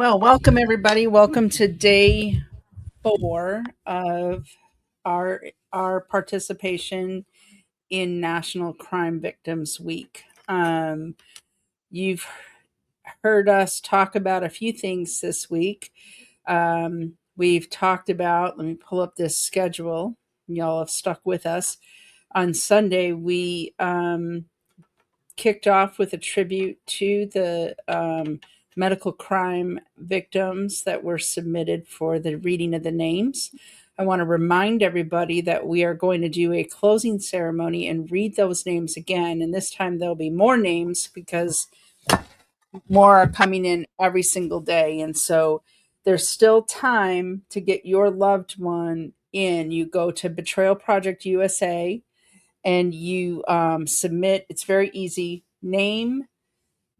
Well, welcome everybody. Welcome to day 4 of our our participation in National Crime Victims Week. You've heard us talk about a few things this week. We've talked about, let me pull up this schedule. Y'all have stuck with us. On Sunday, we kicked off with a tribute to the medical crime victims that were submitted for the reading of the names. I want to remind everybody that we are going to do a closing ceremony and read those names again. And this time there'll be more names because more are coming in every single day. And so there's still time to get your loved one in. You go to Betrayal Project USA and you submit. It's very easy. Name,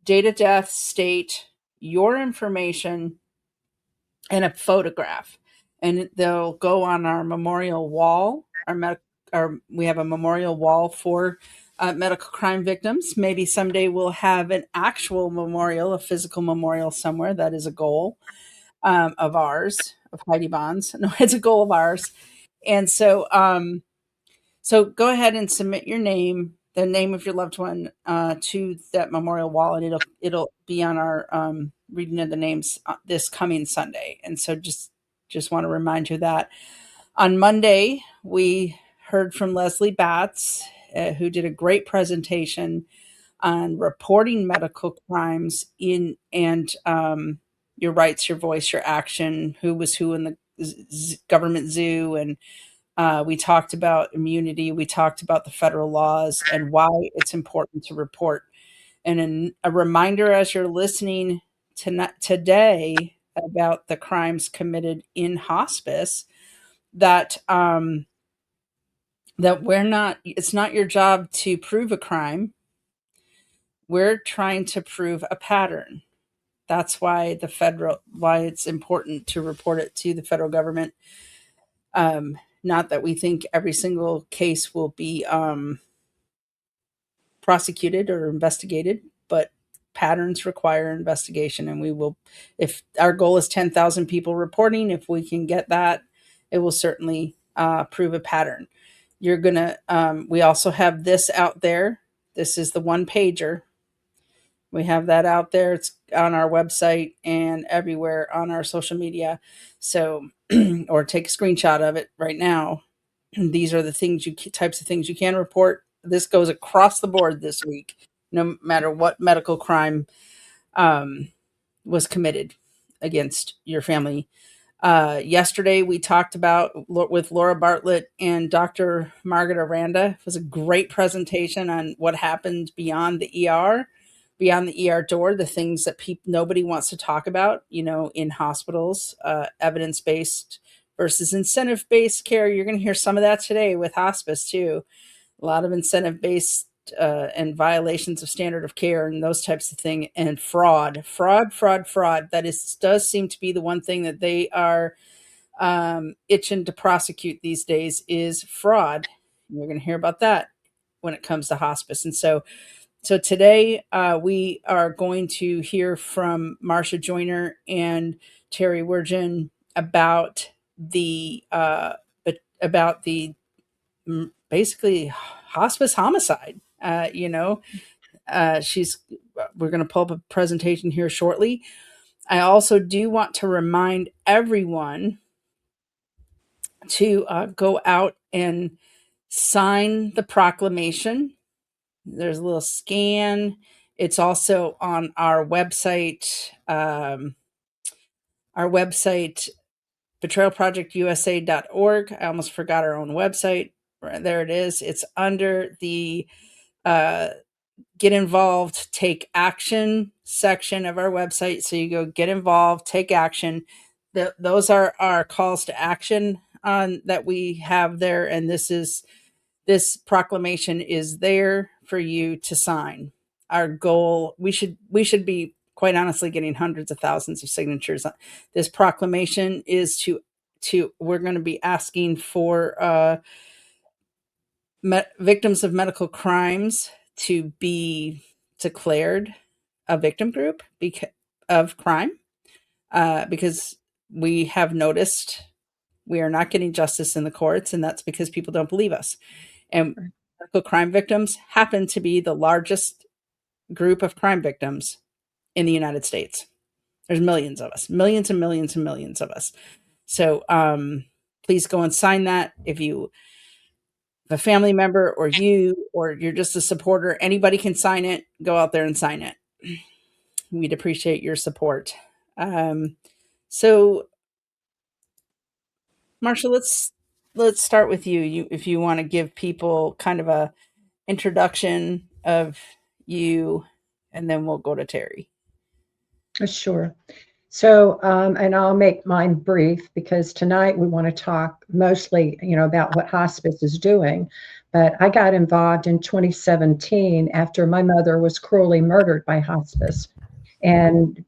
date of death, state, your information, and a photograph. And they'll go on our memorial wall. We have a memorial wall for medical crime victims. Maybe someday we'll have an actual memorial, a physical memorial somewhere. That is a goal of ours, of Heidi Bond's. No, it's a goal of ours. And so go ahead and submit your name, the name of your loved one, to that memorial wall, and it'll be on our reading of the names this coming Sunday. And so just want to remind you that on Monday we heard from Leslie Batts, who did a great presentation on reporting medical crimes in and your rights, your voice, your action, who was who in the government zoo, and we talked about immunity. We talked about the federal laws and why it's important to report. And a reminder as you're listening today about the crimes committed in hospice that that we're not. It's not your job to prove a crime. We're trying to prove a pattern. That's why it's important to report it to the federal government. Not that we think every single case will be prosecuted or investigated, but patterns require investigation. And we will, if our goal is 10,000 people reporting, if we can get that, it will certainly prove a pattern. We also have this out there. This is the one pager. We have that out there. It's on our website and everywhere on our social media. So, or take a screenshot of it right now. These are the types of things you can report. This goes across the board this week, no matter what medical crime was committed against your family. Yesterday, we talked about with Laura Bartlett and Dr. Margaret Aranda. It was a great presentation on what happened beyond the ER door, the things that nobody wants to talk about, in hospitals, evidence-based versus incentive-based care. You're going to hear some of that today with hospice too. A lot of incentive-based and violations of standard of care and those types of things, and fraud. That does seem to be the one thing that they are itching to prosecute these days is fraud. We're going to hear about that when it comes to hospice. And so today we are going to hear from Marsha Joyner and Terry Wirgen about the basically hospice homicide. She's We're going to pull up a presentation here shortly. I also do want to remind everyone to go out and sign the proclamation. There's a little scan. It's also on our website. Our website, betrayalprojectusa.org. I almost forgot our own website. There it is. It's under the get involved, take action section of our website. So you go get involved, take action. Those are our calls to action that we have there. And this proclamation is there for you to sign. Our goal, we should be quite honestly getting hundreds of thousands of signatures. This proclamation is to we're going to be asking for victims of medical crimes to be declared a victim group of crime. because we have noticed we are not getting justice in the courts, and that's because people don't believe us. And medical crime victims happen to be the largest group of crime victims in the United States. There's millions of us, millions and millions and millions of us. So please go and sign that. If you have a family member or you're just a supporter, anybody can sign it. Go out there and sign it. We'd appreciate your support. So Marsha, let's start with you. If you want to give people kind of a introduction of you, and then we'll go to Terry. Sure. So, and I'll make mine brief because tonight we want to talk mostly, about what hospice is doing. But I got involved in 2017 after my mother was cruelly murdered by hospice. And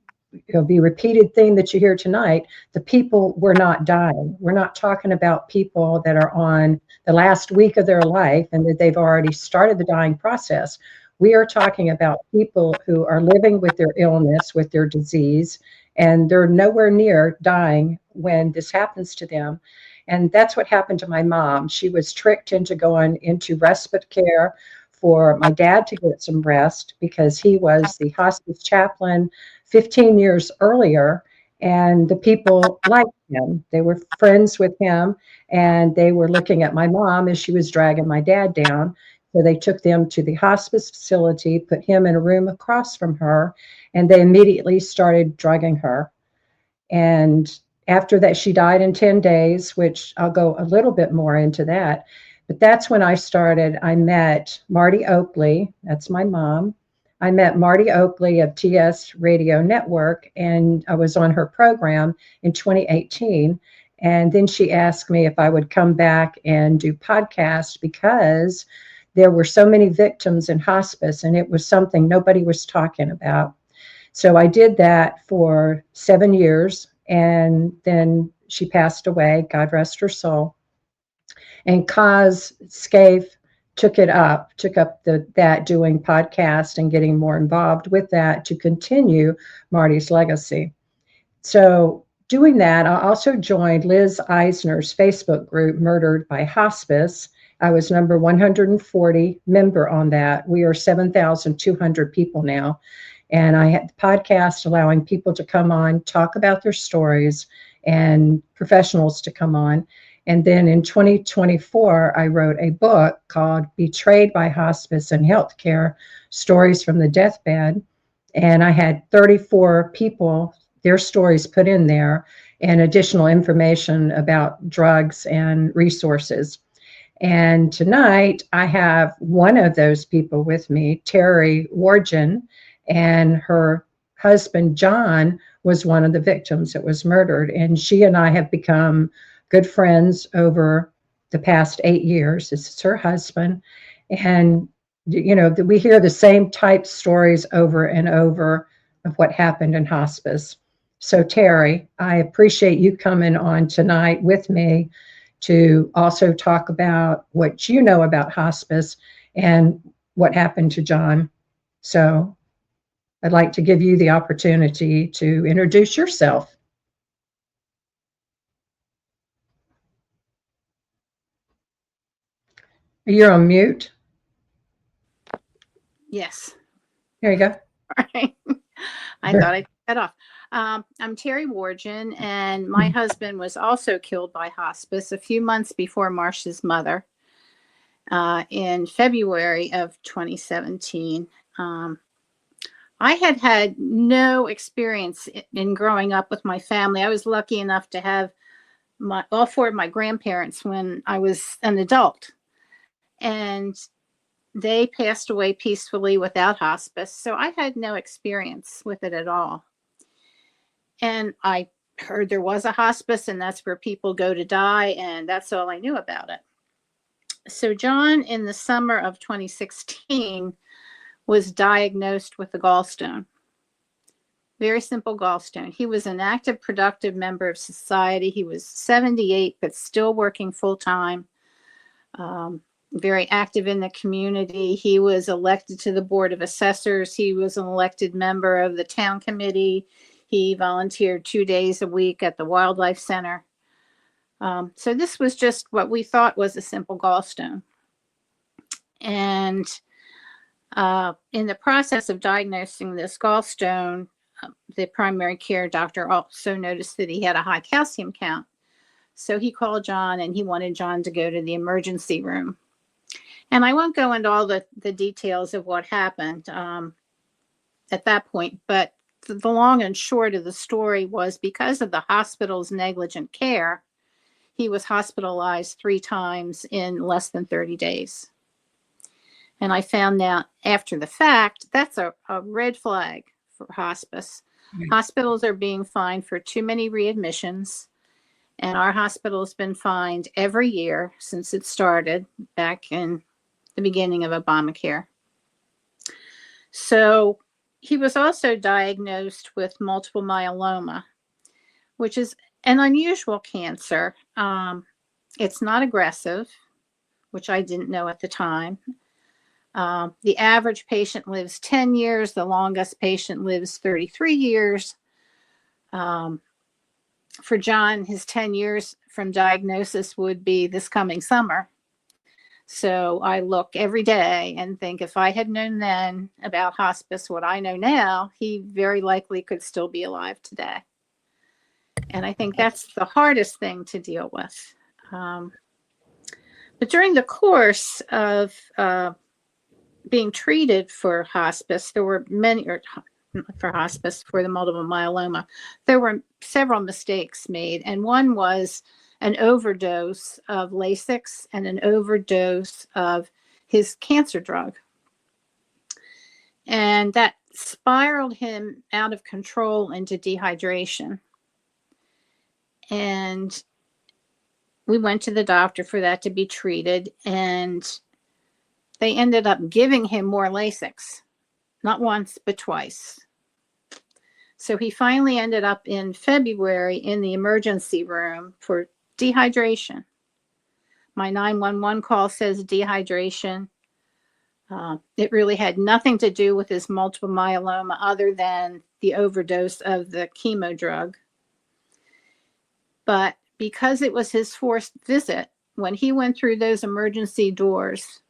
it'll be a repeated theme that you hear tonight. The people were not dying. We're not talking about people that are on the last week of their life and that they've already started the dying process. We are talking about people who are living with their illness, with their disease, and they're nowhere near dying when this happens to them. And that's what happened to my mom. She was tricked into going into respite care for my dad to get some rest because he was the hospice chaplain 15 years earlier, and the people liked him. They were friends with him, and they were looking at my mom as she was dragging my dad down. So they took them to the hospice facility, put him in a room across from her, and they immediately started drugging her. And after that, she died in 10 days, which I'll go a little bit more into that. But that's when I started. I met Marty Oakley, that's my mom. I met Marty Oakley of TS Radio Network, and I was on her program in 2018. And then she asked me if I would come back and do podcasts because there were so many victims in hospice, and it was something nobody was talking about. So I did that for 7 years, and then she passed away, God rest her soul. And Kaz Scaife took up that doing podcast and getting more involved with that to continue Marty's legacy. So doing that, I also joined Liz Eisner's Facebook group, Murdered by Hospice. I was number 140 member on that. We are 7,200 people now. And I had the podcast allowing people to come on, talk about their stories, and professionals to come on. And then in 2024, I wrote a book called Betrayed by Hospice and Healthcare, Stories from the Deathbed. And I had 34 people, their stories put in there, and additional information about drugs and resources. And tonight I have one of those people with me, Terry Wargen, and her husband, John, was one of the victims that was murdered. And she and I have become good friends over the past 8 years. This is her husband. And, we hear the same type stories over and over of what happened in hospice. So, Terry, I appreciate you coming on tonight with me to also talk about what you know about hospice and what happened to John. So, I'd like to give you the opportunity to introduce yourself. You're on mute. Yes. There you go. All right. I thought I'd cut off. I'm Terry Wargen, and my husband was also killed by hospice a few months before Marsha's mother in February of 2017. I had no experience in growing up with my family. I was lucky enough to have all four of my grandparents when I was an adult. And they passed away peacefully without hospice. So I had no experience with it at all. And I heard there was a hospice and that's where people go to die. And that's all I knew about it. So John, in the summer of 2016, was diagnosed with a gallstone. Very simple gallstone. He was an active, productive member of society. He was 78, but still working full time. Very active in the community. He was elected to the Board of Assessors. He was an elected member of the town committee. He volunteered 2 days a week at the Wildlife Center. So this was just what we thought was a simple gallstone. And in the process of diagnosing this gallstone, the primary care doctor also noticed that he had a high calcium count. So he called John and he wanted John to go to the emergency room. And I won't go into all the details of what happened at that point, but the long and short of the story was because of the hospital's negligent care, he was hospitalized 3 times in less than 30 days. And I found out after the fact, that's a red flag for hospice. Hospitals are being fined for too many readmissions. And our hospital has been fined every year since it started back in the beginning of Obamacare. So he was also diagnosed with multiple myeloma, which is an unusual cancer. It's not aggressive, which I didn't know at the time. The average patient lives 10 years. The longest patient lives 33 years. For John, his 10 years from diagnosis would be this coming summer. So I look every day and think if I had known then about hospice what I know now, he very likely could still be alive today. And I think that's the hardest thing to deal with. But during the course of being treated for hospice, there were many, or for hospice for the multiple myeloma, there were several mistakes made. And one was an overdose of Lasix and an overdose of his cancer drug. And that spiraled him out of control into dehydration. And we went to the doctor for that to be treated, and they ended up giving him more Lasix, not once, but twice. So he finally ended up in February in the emergency room for dehydration. My 911 call says dehydration. It really had nothing to do with his multiple myeloma other than the overdose of the chemo drug. But because it was his fourth visit, when he went through those emergency doors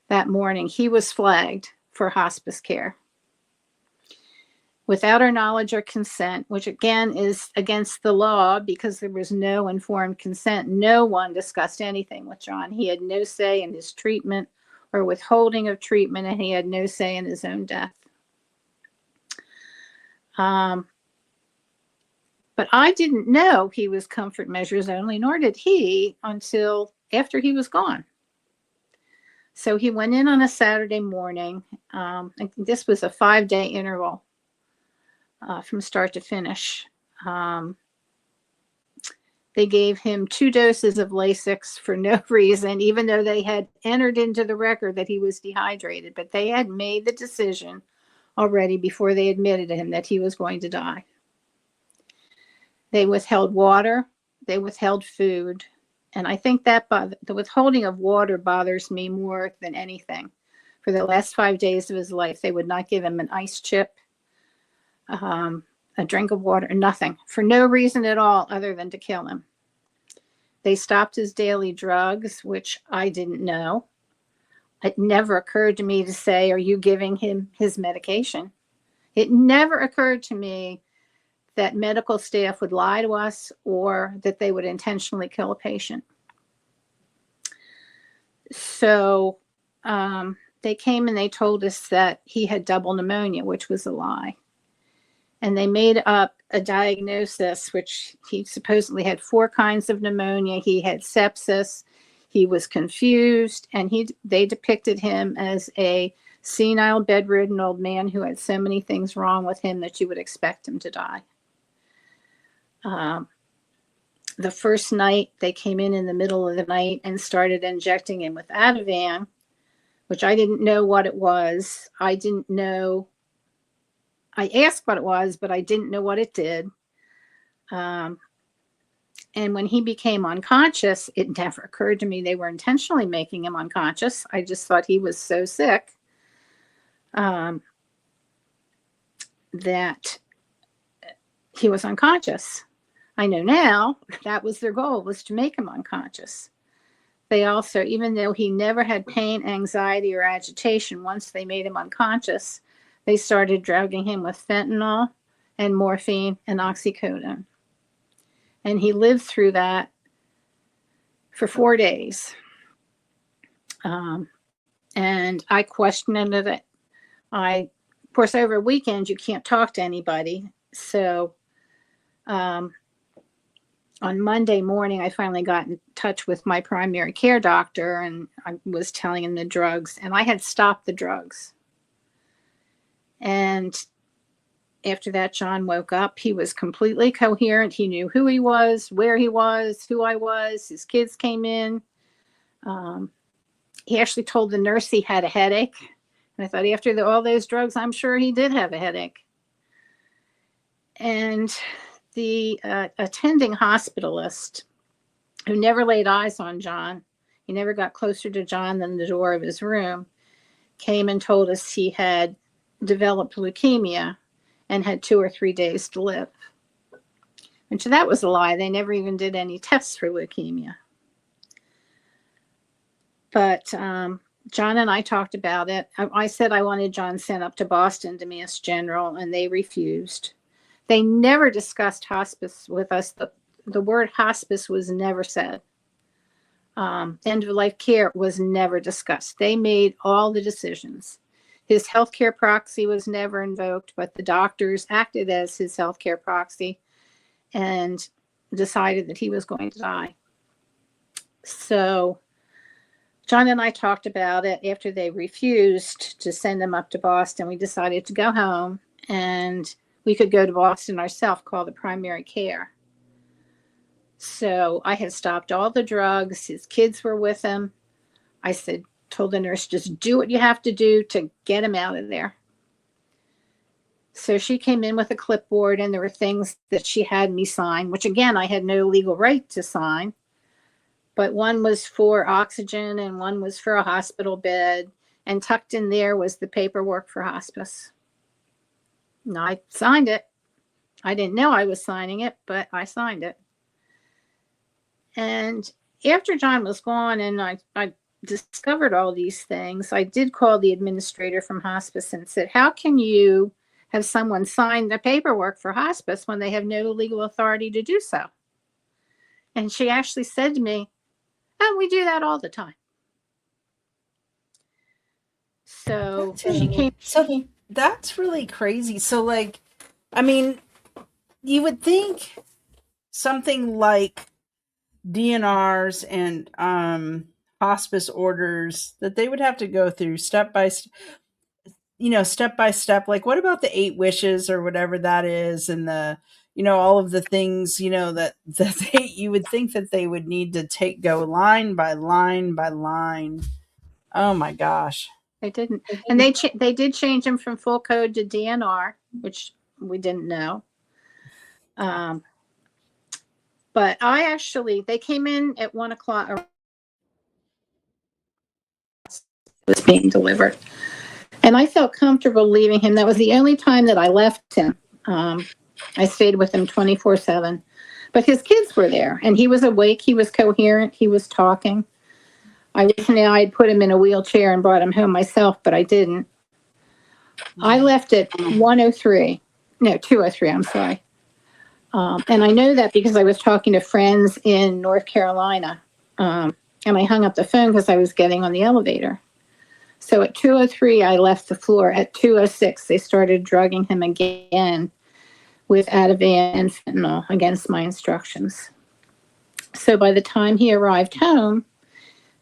that morning, he was flagged for hospice care without our knowledge or consent, which again is against the law because there was no informed consent. No one discussed anything with John. He had no say in his treatment or withholding of treatment, and he had no say in his own death. But I didn't know he was comfort measures only, nor did he until after he was gone. So he went in on a Saturday morning. This was a 5-day interval from start to finish. They gave him 2 doses of Lasix for no reason, even though they had entered into the record that he was dehydrated. But they had made the decision already before they admitted him that he was going to die. They withheld water. They withheld food. And I think that the withholding of water bothers me more than anything. For the last 5 days of his life, they would not give him an ice chip, a drink of water, nothing, for no reason at all other than to kill him. They stopped his daily drugs, which I didn't know. It never occurred to me to say, are you giving him his medication? It never occurred to me that medical staff would lie to us or that they would intentionally kill a patient. So they came and they told us that he had double pneumonia, which was a lie. And they made up a diagnosis, which he supposedly had 4 kinds of pneumonia. He had sepsis. He was confused, and they depicted him as a senile, bedridden old man who had so many things wrong with him that you would expect him to die. The first night, they came in the middle of the night and started injecting him with Ativan, which I didn't know what it was. I didn't know. I asked what it was, but I didn't know what it did. And when he became unconscious, it never occurred to me they were intentionally making him unconscious. I just thought he was so sick that he was unconscious. I know now that was their goal, was to make him unconscious. They also, even though he never had pain, anxiety, or agitation, once they made him unconscious, they started drugging him with fentanyl and morphine and oxycodone. And he lived through that for 4 days. And I questioned it. Of course, over a weekend, you can't talk to anybody. So on Monday morning, I finally got in touch with my primary care doctor, and I was telling him the drugs, and I had stopped the drugs. And after that, John woke up. He was completely coherent. He knew who he was, where he was, who I was. His kids came in. He actually told the nurse he had a headache. And I thought, after all those drugs, I'm sure he did have a headache. And the attending hospitalist, who never laid eyes on John, he never got closer to John than the door of his room, came and told us he had developed leukemia and had 2 or 3 days to live. And so that was a lie. They never even did any tests for leukemia. But John and I talked about it. I said I wanted John sent up to Boston to Mass General, and they refused. They never discussed hospice with us. The word hospice was never said. End of life care was never discussed. They made all the decisions. His healthcare proxy was never invoked, but the doctors acted as his healthcare proxy and decided that he was going to die. So John and I talked about it. After they refused to send him up to Boston, we decided to go home, and we could go to Boston ourselves, call the primary care. So I had stopped all the drugs. His kids were with him. I told the nurse, just do what you have to do to get him out of there. So she came in with a clipboard, and there were things that she had me sign, which again, I had no legal right to sign. But one was for oxygen and one was for a hospital bed. And tucked in there was the paperwork for hospice. And I signed it. I didn't know I was signing it, but I signed it. And after John was gone and I discovered all these things, I did call the administrator from hospice and said, how can you have someone sign the paperwork for hospice when they have no legal authority to do so? And she actually said to me, oh, we do that all the time. So she came. So that's really crazy. So, like, I mean, you would think something like DNRs and hospice orders that they would have to go through step by step. Like, what about the 8 wishes or whatever that is, and the all of the things that you would think that they would need to go line by line by line. Oh my gosh. They didn't. And they did change them from full code to DNR, which we didn't know. But they came in at 1:00. Was being delivered. And I felt comfortable leaving him. That was the only time that I left him. I stayed with him 24/7. But his kids were there, and he was awake. He was coherent. He was talking. I wish now I'd put him in a wheelchair and brought him home myself, but I didn't. I left at 2:03. I'm sorry. And I know that because I was talking to friends in North Carolina. And I hung up the phone because I was getting on the elevator. So at 2:03, I left the floor. At 2:06, they started drugging him again with Ativan and fentanyl against my instructions. So by the time he arrived home,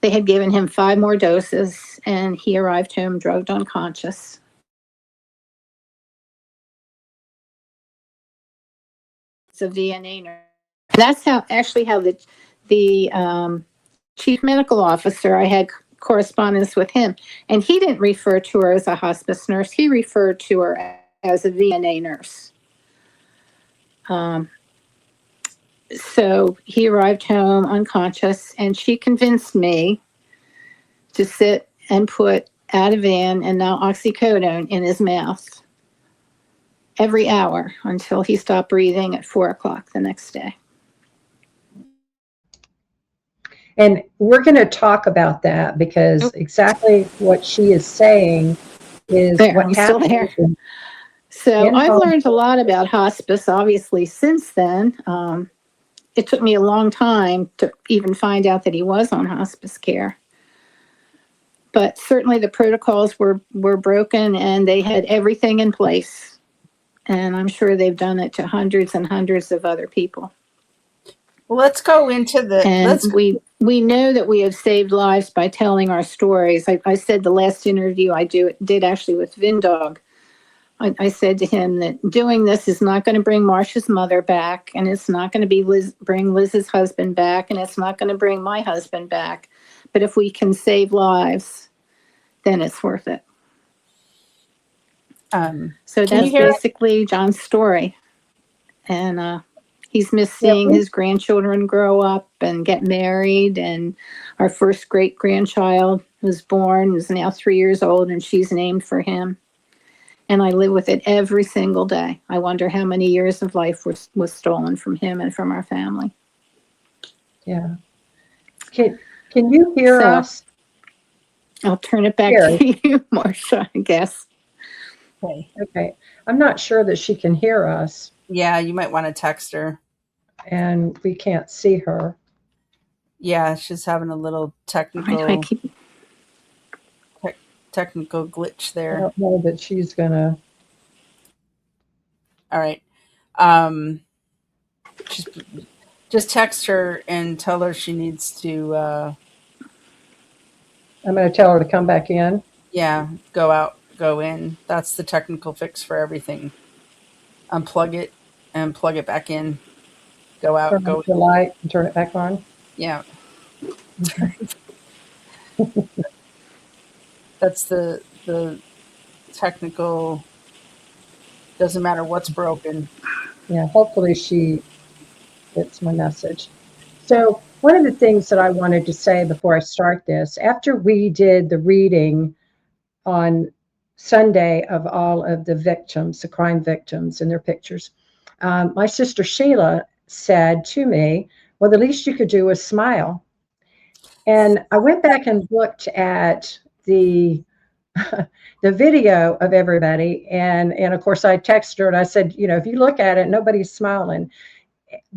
they had given him 5 more doses, and he arrived home drugged unconscious. It's a VNA nurse. That's how the chief medical officer, I had correspondence with him, and he didn't refer to her as a hospice nurse. He referred to her as a VNA nurse. So he arrived home unconscious, and she convinced me to sit and put Ativan and now oxycodone in his mouth. every hour until he stopped breathing at 4 o'clock the next day. And we're going to talk about that because exactly what she is saying is There, what I'm still there. happens So in I've home. learned a lot about hospice, obviously, since then. It took me a long time to even find out that he was on hospice care. But certainly the protocols were broken and they had everything in place. And I'm sure they've done it to hundreds and hundreds of other people. Well, let's go into the. And we know that we have saved lives by telling our stories. I said the last interview I did actually with Vindog. I said to him that doing this is not going to bring Marsha's mother back, and it's not going to bring Liz's husband back, and it's not going to bring my husband back. But if we can save lives, then it's worth it. So that's basically John's story. And he's missed seeing his grandchildren grow up and get married. And our first great-grandchild was born, is now 3 years old, and she's named for him. And I live with it every single day. I wonder how many years of life was stolen from him and from our family. Yeah. Can you hear us? I'll turn it back to you, Marsha, I guess. Okay. I'm not sure that she can hear us. Yeah, you might want to text her. And we can't see her. Yeah, she's having a little technical technical glitch there. I don't know that she's gonna. All right. Just text her and tell her she needs to. I'm going to tell her to come back in. Yeah, go out, go in. That's the technical fix for everything. Unplug it and plug it back in. Go out, Turn off the light and turn it back on. Yeah. That's the technical. Doesn't matter what's broken. Yeah, hopefully she gets my message. So one of the things that I wanted to say before I start this, after we did the reading on Sunday of all of the victims, the crime victims and their pictures, my sister Sheila said to me, well, the least you could do is smile. And I went back and looked at the video of everybody. And of course, I texted her and I said, if you look at it, nobody's smiling,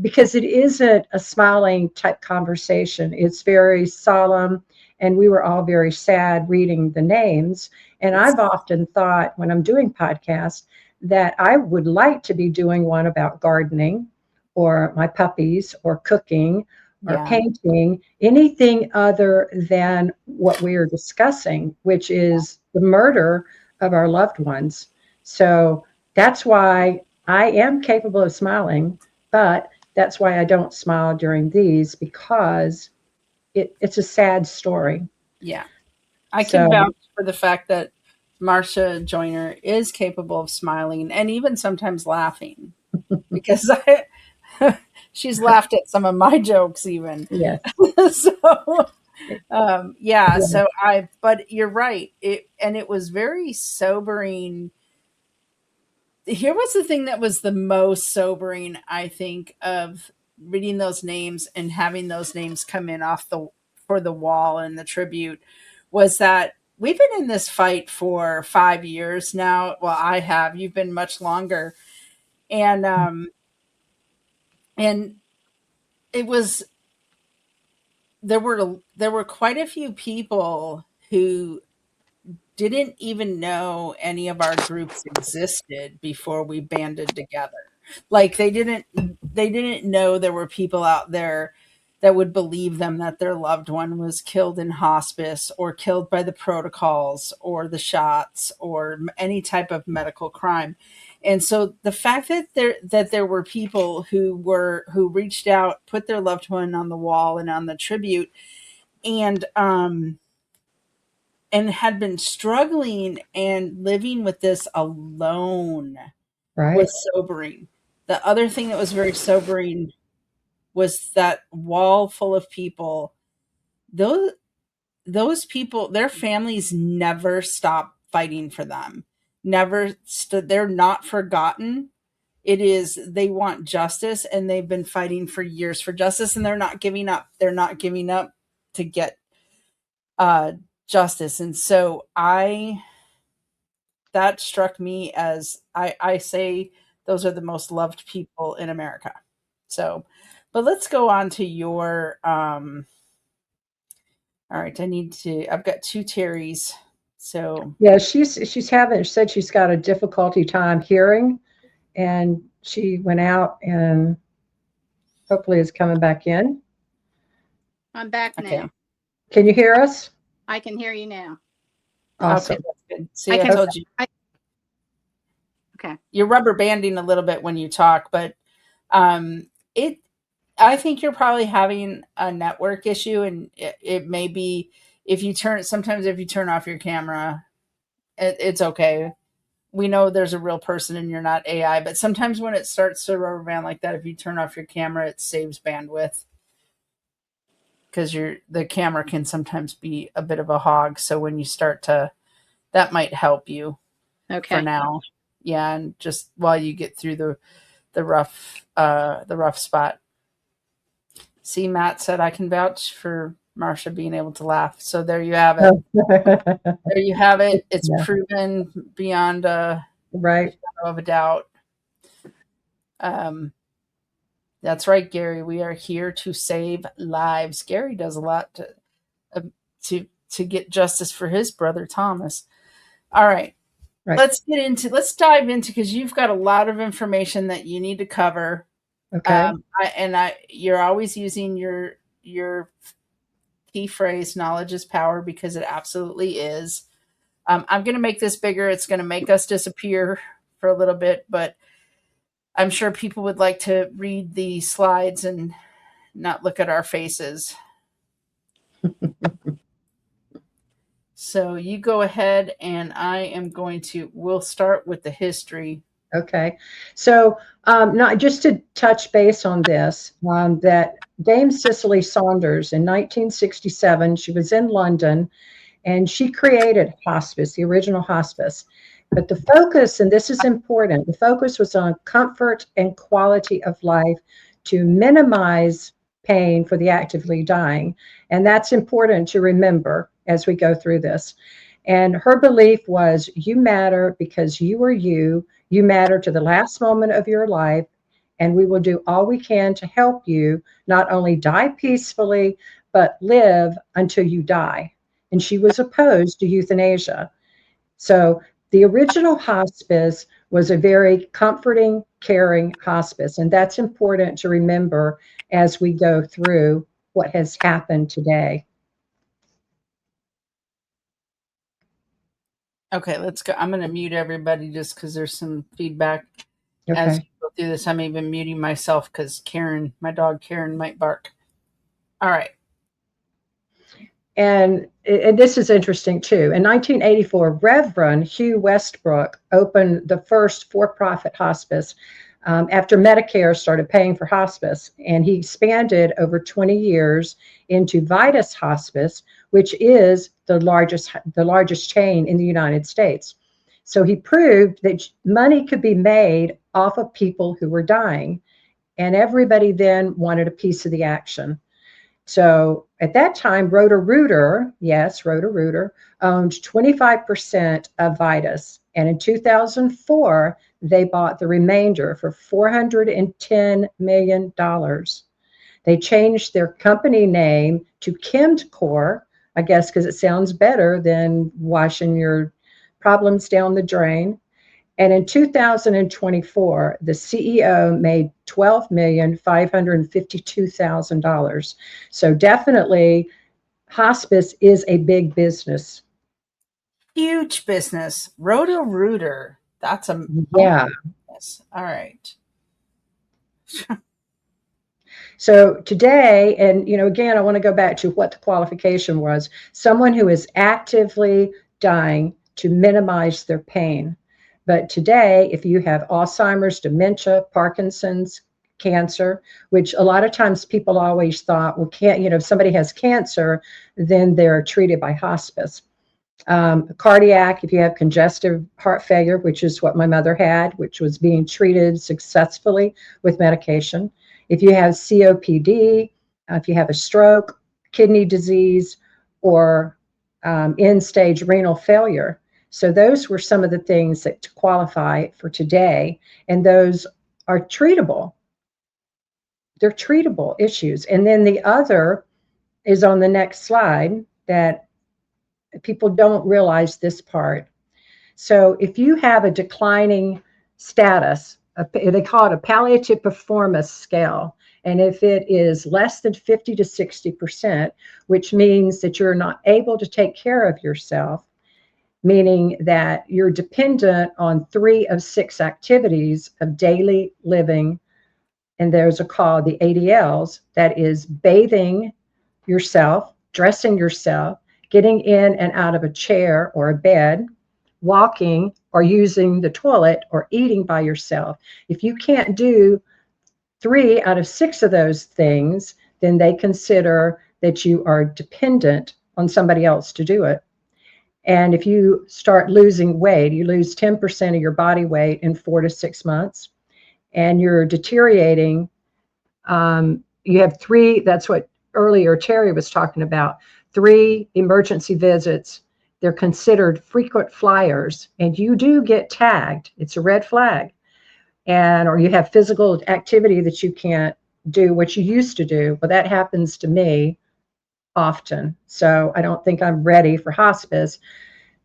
because it isn't a smiling type conversation. It's very solemn. And we were all very sad reading the names. And I've often thought when I'm doing podcasts that I would like to be doing one about gardening or my puppies or cooking or painting, anything other than what we are discussing, which is the murder of our loved ones. So that's why I am capable of smiling, but that's why I don't smile during these, because it's a sad story. Yeah. I can vouch for the fact that Marsha Joyner is capable of smiling and even sometimes laughing, because she's laughed at some of my jokes even. Yeah. So, so but you're right. It was very sobering. Here was the thing that was the most sobering, I think, of reading those names and having those names come in for the wall and the tribute, was that we've been in this fight for 5 years now. Well, I have. You've been much longer. And it was, there were quite a few people who didn't even know any of our groups existed before we banded together. Like they didn't know there were people out there that would believe them, that their loved one was killed in hospice or killed by the protocols or the shots or any type of medical crime. And so the fact that there were people who reached out, put their loved one on the wall and on the tribute, and had been struggling and living with this alone, was sobering. The other thing that was very sobering was that wall full of people. Those people, their families never stopped fighting for them. they're not forgotten. It is, they want justice, and they've been fighting for years for justice, and they're not giving up. They're not giving up to get uh justice. And so I that struck me as, I say those are the most loved people in America. So, but let's go on to your all right, I've got two Terrys. So, Yeah, she's having, she said she's got a difficulty time hearing, and she went out and hopefully is coming back in. I'm back okay. now. Can you hear us? I can hear you now. Awesome. Okay, that's good. See, I I can. told you. Okay. You're rubber banding a little bit when you talk, but it I think you're probably having a network issue, and it may be, if you turn off your camera, it's okay. We know there's a real person and you're not AI, but sometimes when it starts to rubber band like that, if you turn off your camera, it saves bandwidth, because the camera can sometimes be a bit of a hog. So when you start to, that might help you for Okay. now. Yeah, and just while you get through the rough spot. See, Matt said I can vouch for Marsha being able to laugh. So there you have it. There you have it. It's Yeah. proven beyond a Right. shadow of a doubt. That's right, Gary. We are here to save lives. Gary does a lot uh, to get justice for his brother Thomas. All right. Right. Let's dive into, because you've got a lot of information that you need to cover. Okay. You're always using your key phrase, knowledge is power, because it absolutely is. I'm going to make this bigger. It's going to make us disappear for a little bit, but I'm sure people would like to read the slides and not look at our faces. So you go ahead, and we'll start with the history. Okay. So, not just to touch base on this, that Dame Cicely Saunders in 1967, she was in London, and she created hospice, the original hospice. But the focus, and this is important, the focus was on comfort and quality of life to minimize pain for the actively dying. And that's important to remember as we go through this. And her belief was, you matter because you are you. You matter to the last moment of your life, and we will do all we can to help you not only die peacefully, but live until you die. And she was opposed to euthanasia. So the original hospice was a very comforting, caring hospice. And that's important to remember as we go through what has happened today. Okay, let's go. I'm going to mute everybody just because there's some feedback as Okay. we go through this. I'm even muting myself because my dog Karen, might bark. All right. And this is interesting too. In 1984, Reverend Hugh Westbrook opened the first for-profit hospice after Medicare started paying for hospice, and he expanded over 20 years into Vitus Hospice, which is the largest chain in the United States. So he proved that money could be made off of people who were dying, and everybody then wanted a piece of the action. So at that time, Roto-Rooter, yes, Roto-Rooter, owned 25% of Vitus. And in 2004, they bought the remainder for $410 million. They changed their company name to Chemcore, I guess, because it sounds better than washing your problems down the drain. And in 2024, the CEO made $12,552,000. So definitely, hospice is a big business. Huge business. Roto-Rooter. That's a Yeah. business. All right. So today, and again, I want to go back to what the qualification was: someone who is actively dying to minimize their pain. But today, if you have Alzheimer's, dementia, Parkinson's, cancer, which a lot of times people always thought, well, if somebody has cancer, then they're treated by hospice. Cardiac, if you have congestive heart failure, which is what my mother had, which was being treated successfully with medication. If you have COPD, if you have a stroke, kidney disease, or end stage renal failure. So those were some of the things that qualify for today, and those are treatable. They're treatable issues. And then the other is on the next slide, that people don't realize this part. So if you have a declining status, they call it a palliative performance scale. And if it is less than 50 to 60%, which means that you're not able to take care of yourself, meaning that you're dependent on 3 of 6 activities of daily living, and there's a call, the ADLs, that is bathing yourself, dressing yourself, getting in and out of a chair or a bed, walking or using the toilet, or eating by yourself. If you can't do 3 out of 6 of those things, then they consider that you are dependent on somebody else to do it. And if you start losing weight, you lose 10% of your body weight in 4 to 6 months, and you're deteriorating. You have 3, that's what earlier Terry was talking about, 3 emergency visits. They're considered frequent flyers, and you do get tagged. It's a red flag. And or you have physical activity that you can't do what you used to do. Well, that happens to me often. So I don't think I'm ready for hospice.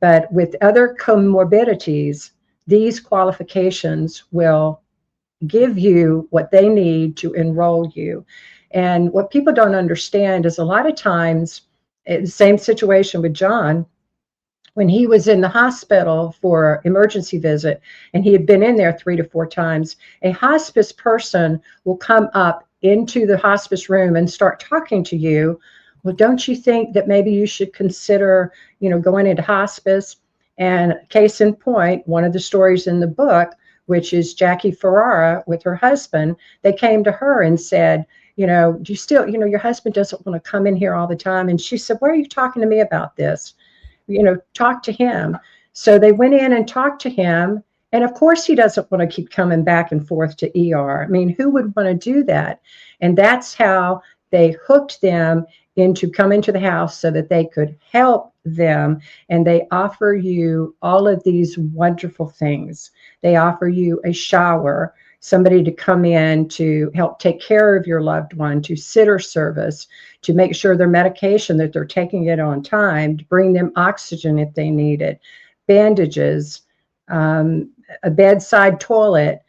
But with other comorbidities, these qualifications will give you what they need to enroll you. And what people don't understand is a lot of times, the same situation with John, when he was in the hospital for emergency visit, and he had been in there 3 to 4 times, a hospice person will come up into the hospice room and start talking to you. Well, don't you think that maybe you should consider, going into hospice? And case in point, one of the stories in the book, which is Jackie Ferrara with her husband, they came to her and said, do you still, your husband doesn't want to come in here all the time. And she said, why are you talking to me about this? Talk to him. So they went in and talked to him. And of course, he doesn't want to keep coming back and forth to ER. I mean, who would want to do that? And that's how they hooked them into coming to the house so that they could help them. And they offer you all of these wonderful things. They offer you a shower, somebody to come in to help take care of your loved one, to sitter service, to make sure their medication, that they're taking it on time, to bring them oxygen if they need it, bandages, a bedside toilet,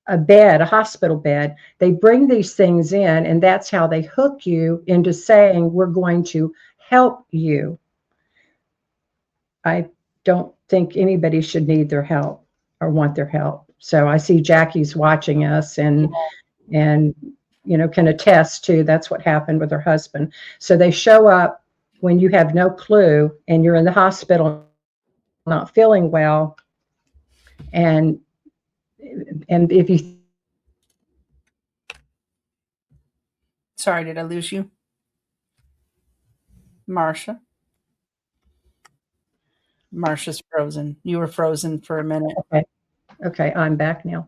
a bed, a hospital bed. They bring these things in, and that's how they hook you into saying, we're going to help you. I don't think anybody should need their help or want their help. So I see Jackie's watching us and can attest to that's what happened with her husband. So they show up when you have no clue and you're in the hospital not feeling well. And if you Sorry, did I lose you? Marsha? Marsha's frozen. You were frozen for a minute. Okay, I'm back now.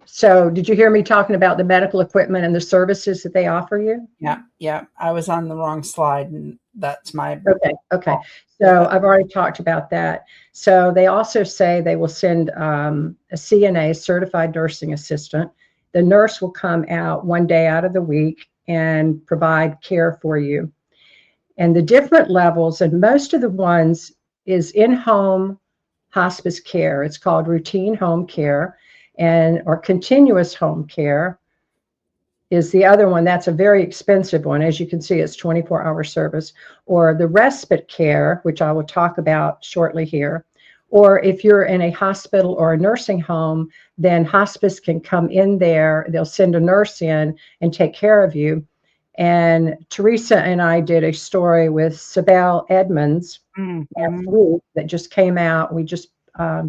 So did you hear me talking about the medical equipment and the services that they offer you? Yeah. I was on the wrong slide, and that's my... Okay. So I've already talked about that. So they also say they will send a CNA, certified nursing assistant. The nurse will come out 1 day out of the week and provide care for you. And the different levels, and most of the ones is in-home hospice care. It's called routine home care, or continuous home care is the other one. That's a very expensive one. As you can see, it's 24-hour service, or the respite care, which I will talk about shortly here. Or if you're in a hospital or a nursing home, then hospice can come in there. They'll send a nurse in and take care of you. And Teresa and I did a story with Sibel Edmonds last week that just came out. We just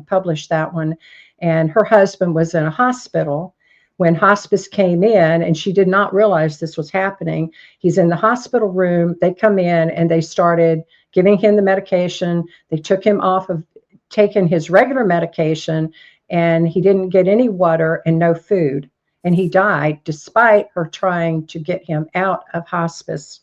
published that one. And her husband was in a hospital, when hospice came in, and she did not realize this was happening. He's in the hospital room. They come in and they started giving him the medication. They took him off of taking his regular medication, and he didn't get any water and no food. And he died despite her trying to get him out of hospice.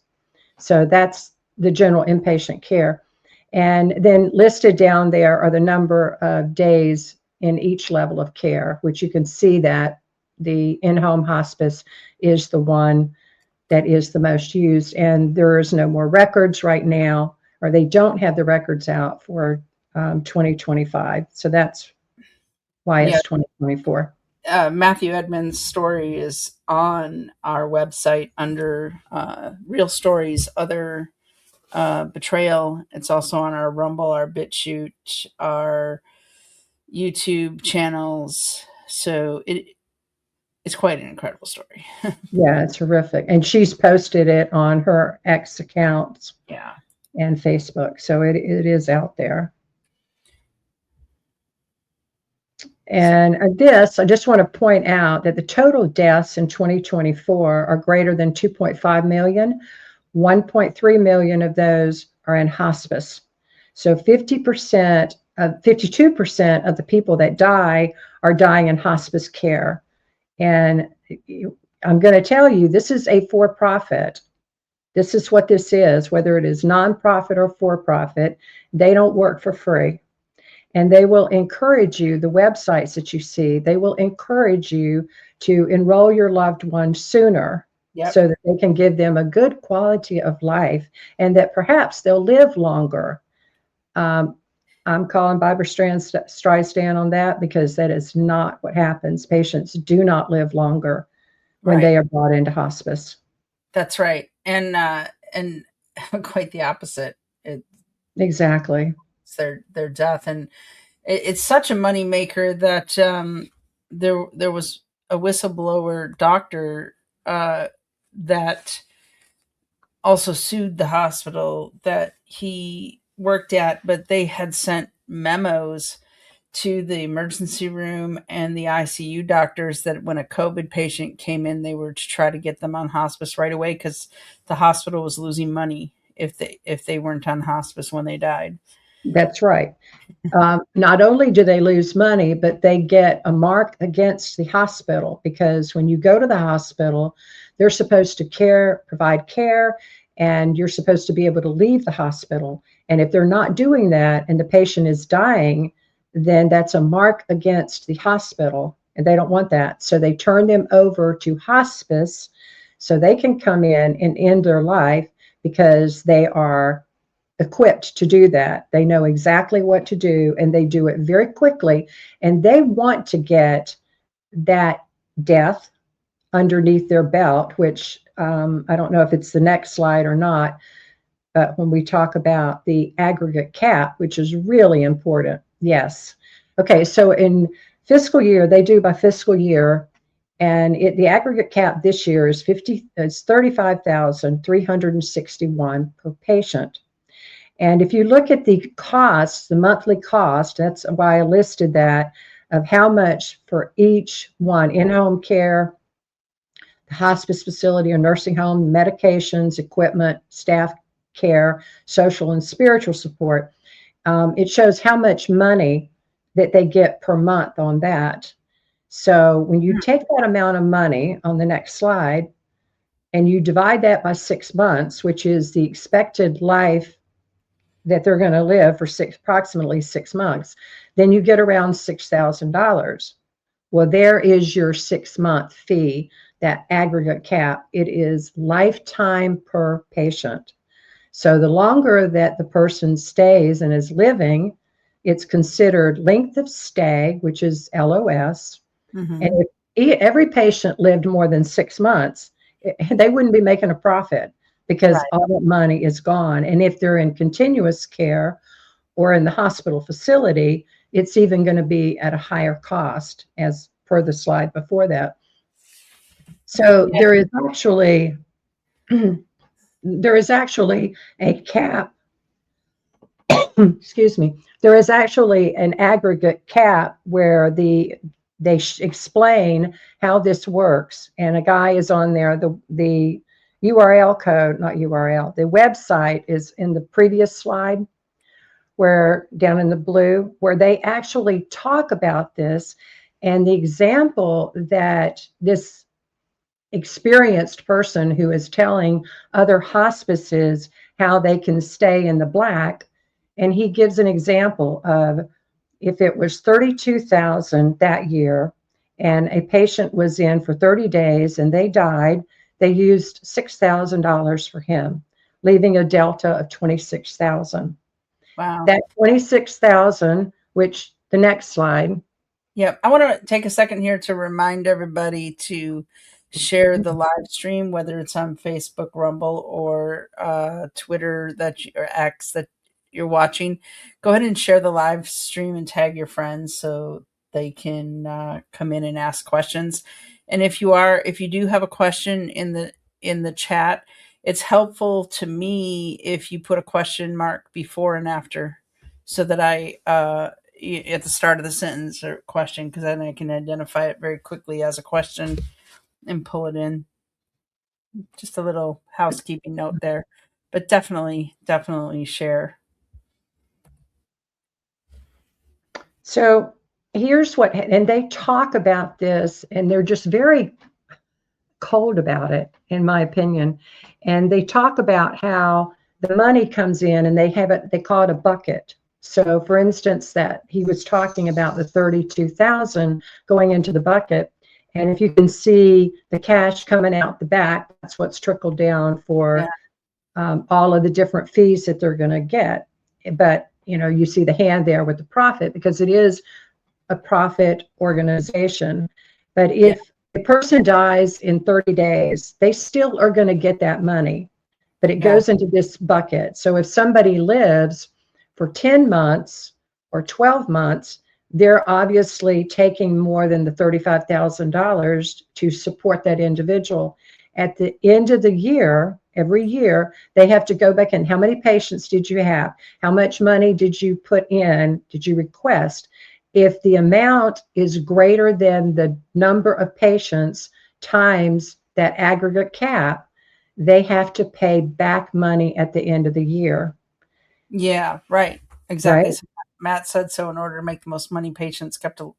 So that's the general inpatient care. And then listed down there are the number of days in each level of care, which you can see that the in-home hospice is the one that is the most used. And there is no more records right now, or they don't have the records out for 2025. So that's why Yeah. it's 2024. Matthew Edmonds' story is on our website under Real Stories, Other Betrayal. It's also on our Rumble, our BitChute, our YouTube channels. So it's quite an incredible story. Yeah, it's horrific. And she's posted it on her X accounts Yeah. and Facebook. So it is out there. And this, I just want to point out that the total deaths in 2024 are greater than 2.5 million. 1.3 million of those are in hospice. So 52% of the people that die are dying in hospice care. And I'm going to tell you, this is a for-profit. This is what this is, whether it is nonprofit or for-profit. They don't work for free. And they will encourage you, the websites that you see, they will encourage you to enroll your loved one sooner. Yep. So that they can give them a good quality of life, and that perhaps they'll live longer. I'm calling Barbara Streisand on that, because that is not what happens. Patients do not live longer when they are brought into hospice. That's right. And quite the opposite. Exactly. It's their death. And it's such a moneymaker that there was a whistleblower doctor that also sued the hospital that he worked at, but they had sent memos to the emergency room and the ICU doctors that when a COVID patient came in, they were to try to get them on hospice right away, because the hospital was losing money if they weren't on hospice when they died. That's right. Not only do they lose money, but they get a mark against the hospital, because when you go to the hospital, they're supposed to provide care, and you're supposed to be able to leave the hospital. And if they're not doing that and the patient is dying, then that's a mark against the hospital, and they don't want that. So they turn them over to hospice so they can come in and end their life, because they are equipped to do that. They know exactly what to do, and they do it very quickly, and they want to get that death underneath their belt, which I don't know if it's the next slide or not, but when we talk about the aggregate cap, which is really important. Yes. Okay, so in fiscal year, they do by fiscal year, and the aggregate cap this year is 35,361 per patient. And if you look at the costs, the monthly cost, that's why I listed that, of how much for each one: in-home care, the hospice facility or nursing home, medications, equipment, staff care, social and spiritual support. It shows how much money that they get per month on that. So when you take that amount of money on the next slide and you divide that by 6 months, which is the expected life that they're going to live for approximately 6 months, then you get around $6,000. Well, there is your 6-month fee, that aggregate cap. It is lifetime per patient. So the longer that the person stays and is living, it's considered length of stay, which is LOS. Mm-hmm. And if every patient lived more than 6 months, they wouldn't be making a profit, because all that money is gone. And if they're in continuous care or in the hospital facility, it's even going to be at a higher cost, as per the slide before that. So there is actually a cap. Excuse me. There is actually an aggregate cap where the they explain how this works. And a guy is on there, the URL code, not URL, the website is in the previous slide, where down in the blue, where they actually talk about this. And the example that this experienced person who is telling other hospices how they can stay in the black, and he gives an example of if it was 32,000 that year and a patient was in for 30 days and they died, they used $6,000 for him, leaving a delta of 26,000. Wow. That 26,000, which the next slide. Yep. I want to take a second here to remind everybody to share the live stream, whether it's on Facebook, Rumble, or Twitter or X that you're watching. Go ahead and share the live stream and tag your friends so they can come in and ask questions. And if you do have a question in the chat, it's helpful to me if you put a question mark before and after, so that I at the start of the sentence or question, because then I can identify it very quickly as a question and pull it in. Just a little housekeeping note there, but definitely share. So here's what, and they talk about this, and they're just very cold about it, in my opinion. And they talk about how the money comes in and they have it, they call it a bucket. So for instance, that he was talking about the 32,000 going into the bucket. And if you can see the cash coming out the back, that's what's trickled down for all of the different fees that they're going to get. But, you know, you see the hand there with the profit, because it is a profit organization. But if a person dies in 30 days, they still are going to get that money, but it goes into this bucket. So if somebody lives for 10 months or 12 months, they're obviously taking more than the $35,000 to support that individual. At the end of the year, every year, they have to go back and how many patients did you have? How much money did you put in? Did you request? If the amount is greater than the number of patients times that aggregate cap, they have to pay back money at the end of the year. Yeah, right. Exactly. Right? So Matt said so in order to make the most money, patients kept to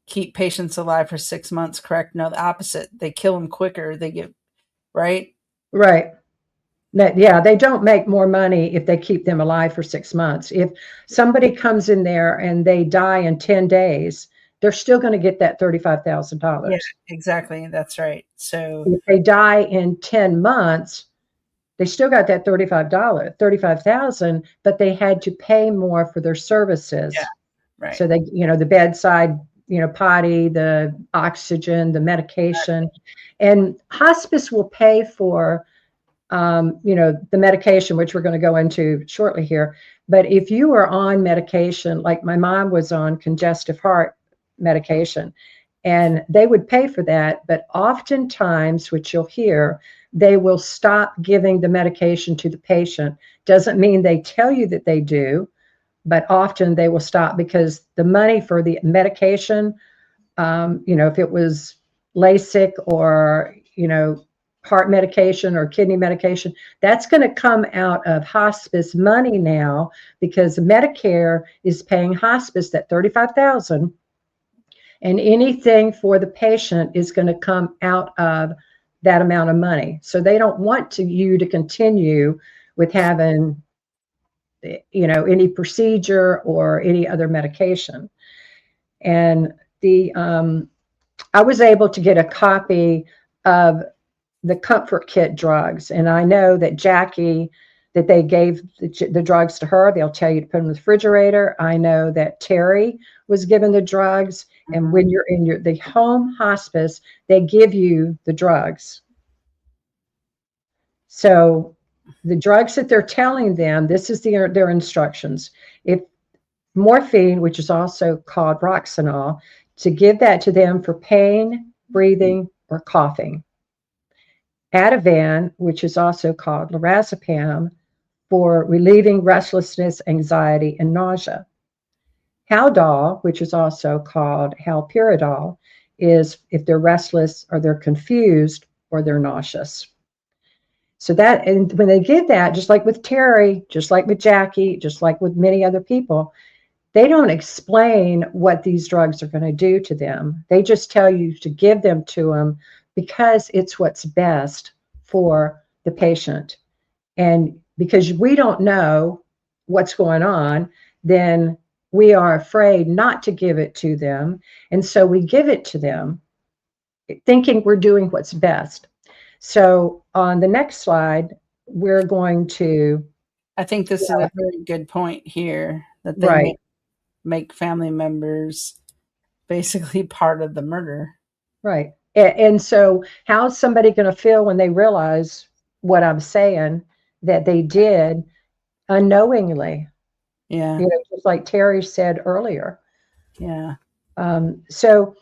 keep patients alive for 6 months, correct? No, the opposite. They kill them quicker. They get, right? Right. Yeah, they don't make more money if they keep them alive for 6 months. If somebody comes in there and they die in 10 days, they're still going to get that $35,000. Yeah, exactly. That's right. So If they die in 10 months, they still got that $35,000, but they had to pay more for their services. yeah, right. So they, you know, the bedside, you know, potty, the oxygen, the medication, and hospice will pay for, you know, the medication, which we're going to go into shortly here. But if you are on medication, like my mom was on congestive heart medication, and they would pay for that, but oftentimes, which you'll hear, they will stop giving the medication to the patient. Doesn't mean they tell you that they do, but often they will stop because the money for the medication, you know, if it was LASIK or, you know, heart medication or kidney medication, that's going to come out of hospice money now, because Medicare is paying hospice that $35,000, and anything for the patient is going to come out of that amount of money. So they don't want you to continue with having, you know, any procedure or any other medication. And I was able to get a copy of the comfort kit drugs. And I know that Jackie, that they gave the drugs to her. They'll tell you to put them in the refrigerator. I know that Terry was given the drugs. And when you're in the home hospice, they give you the drugs. So the drugs that they're telling them, this is their instructions. If morphine, which is also called Roxanol, to give that to them for pain, breathing, or coughing. Ativan, which is also called lorazepam, for relieving restlessness, anxiety, and nausea. Haldol, which is also called haloperidol, is if they're restless or they're confused or they're nauseous. So that, and when they give that, just like with Terry, just like with Jackie, just like with many other people, they don't explain what these drugs are going to do to them. They just tell you to give them to them because it's what's best for the patient. And because we don't know what's going on, then we are afraid not to give it to them. And so we give it to them thinking we're doing what's best. So on the next slide, we're going to, I think this is a very good point here that they right, make family members basically part of the murder. right. And so how's somebody going to feel when they realize what I'm saying that they did unknowingly? Yeah. Just like Terry said earlier. Yeah. So,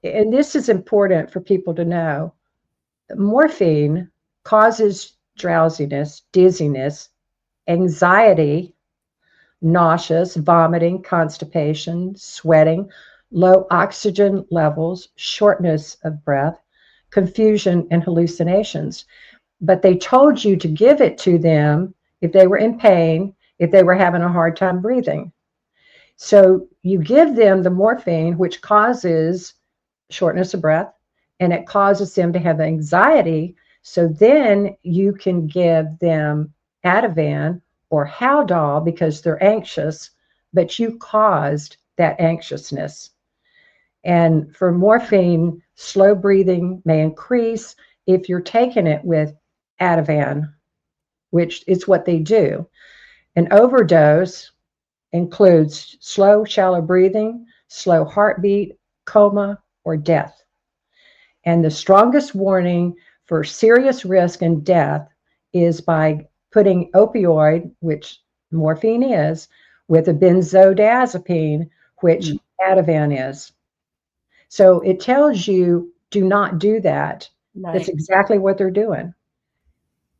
and this is important for people to know, morphine causes drowsiness, dizziness, anxiety, nauseous, vomiting, constipation, sweating, low oxygen levels, shortness of breath, confusion, and hallucinations. But they told you to give it to them if they were in pain, if they were having a hard time breathing. So you give them the morphine, which causes shortness of breath, and it causes them to have anxiety. So then you can give them Ativan or Haldol because they're anxious, but you caused that anxiousness. And for morphine, slow breathing may increase if you're taking it with Ativan, which is what they do. An overdose includes slow, shallow breathing, slow heartbeat, coma, or death. And the strongest warning for serious risk and death is by putting opioid, which morphine is, with a benzodiazepine, which Ativan is. So it tells you do not do that. Right. That's exactly what they're doing.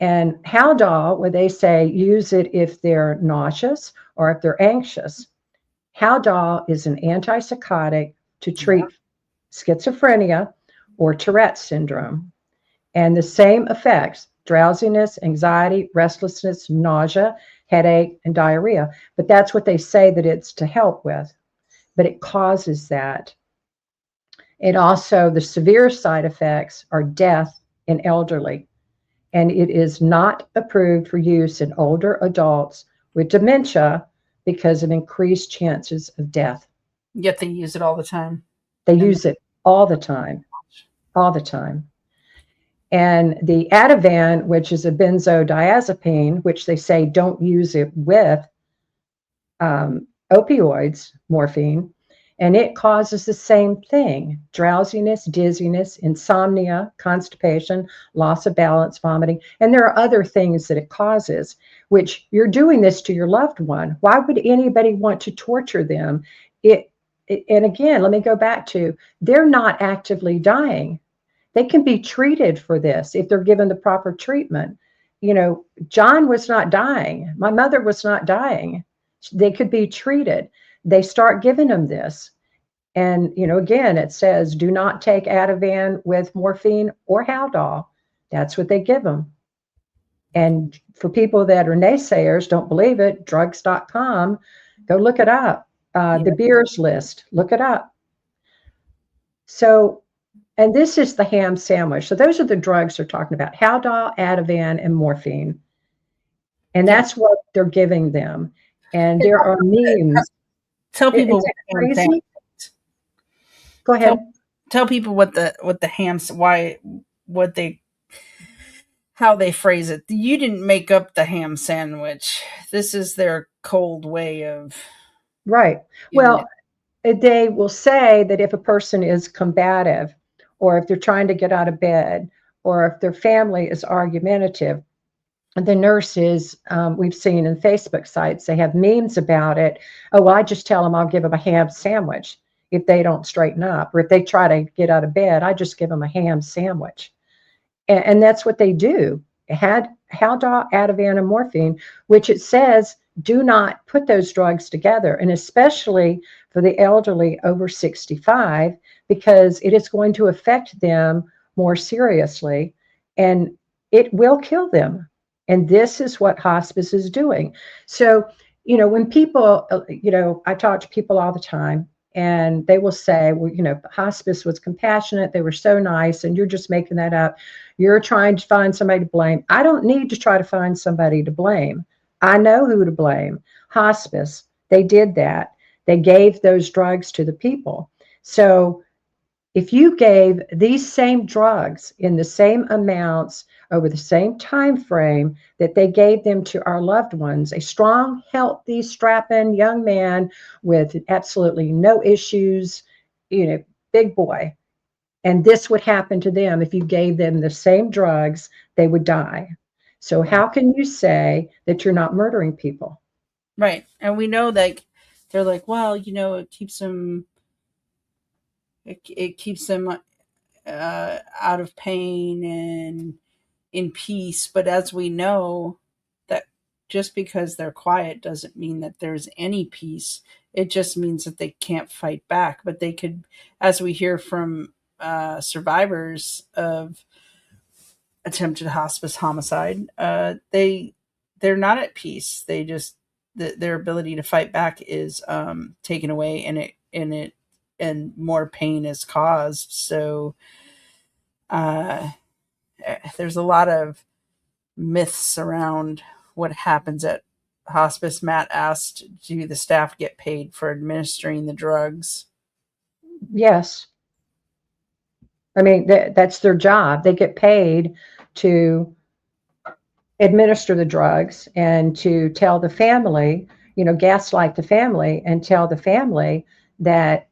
And Haldol, where they say use it if they're nauseous or if they're anxious. Haldol is an antipsychotic to treat schizophrenia or Tourette syndrome. And the same effects, drowsiness, anxiety, restlessness, nausea, headache, and diarrhea. But that's what they say that it's to help with. But it causes that. It also, the severe side effects are death in elderly. And it is not approved for use in older adults with dementia because of increased chances of death. Yet they use it all the time. They use it all the time, all the time. And the Ativan, which is a benzodiazepine, which they say don't use it with opioids, morphine, and it causes the same thing: drowsiness, dizziness, insomnia, constipation, loss of balance, vomiting. And there are other things that it causes, which you're doing this to your loved one. Why would anybody want to torture them? And again, let me go back to, they're not actively dying. They can be treated for this if they're given the proper treatment. John was not dying. My mother was not dying. They could be treated. They start giving them this. And, again, it says do not take Ativan with morphine or Haldol. That's what they give them. And for people that are naysayers, don't believe it, drugs.com, go look it up. The Beers list, look it up. So, and this is the ham sandwich. So those are the drugs they're talking about: Haldol, Ativan, and morphine. And that's what they're giving them. And there are memes. Tell people Is it crazy? Go ahead. Tell people what the hams, how they phrase it. You didn't make up the ham sandwich. This is their cold way of. Right. Well, they will say that if a person is combative, or if they're trying to get out of bed, or if their family is argumentative, the nurses, we've seen in Facebook sites, they have memes about it. Oh, well, I just tell them I'll give them a ham sandwich if they don't straighten up, or if they try to get out of bed, I just give them a ham sandwich. And that's what they do. Haldol, Ativan, and morphine, which it says do not put those drugs together, and especially for the elderly over 65, because it is going to affect them more seriously and it will kill them. And this is what hospice is doing. So, when people, I talk to people all the time and they will say, well, hospice was compassionate. They were so nice. And you're just making that up. You're trying to find somebody to blame. I don't need to try to find somebody to blame. I know who to blame. Hospice. They did that. They gave those drugs to the people. So if you gave these same drugs in the same amounts over the same time frame that they gave them to our loved ones, a strong, healthy, strapping young man with absolutely no issues, big boy, and this would happen to them if you gave them the same drugs, they would die. So Right. how can you say that you're not murdering people? Right. And we know that they're like, well, it keeps them it keeps them out of pain and in peace. But as we know, that just because they're quiet doesn't mean that there's any peace. It just means that they can't fight back. But they could, as we hear from survivors of attempted hospice homicide, they're not at peace. They just their ability to fight back is taken away, and more pain is caused. So uh, there's a lot of myths around what happens at hospice. Matt asked, do the staff get paid for administering the drugs? Yes. I mean, that's their job. They get paid to administer the drugs and to tell the family, gaslight the family and tell the family that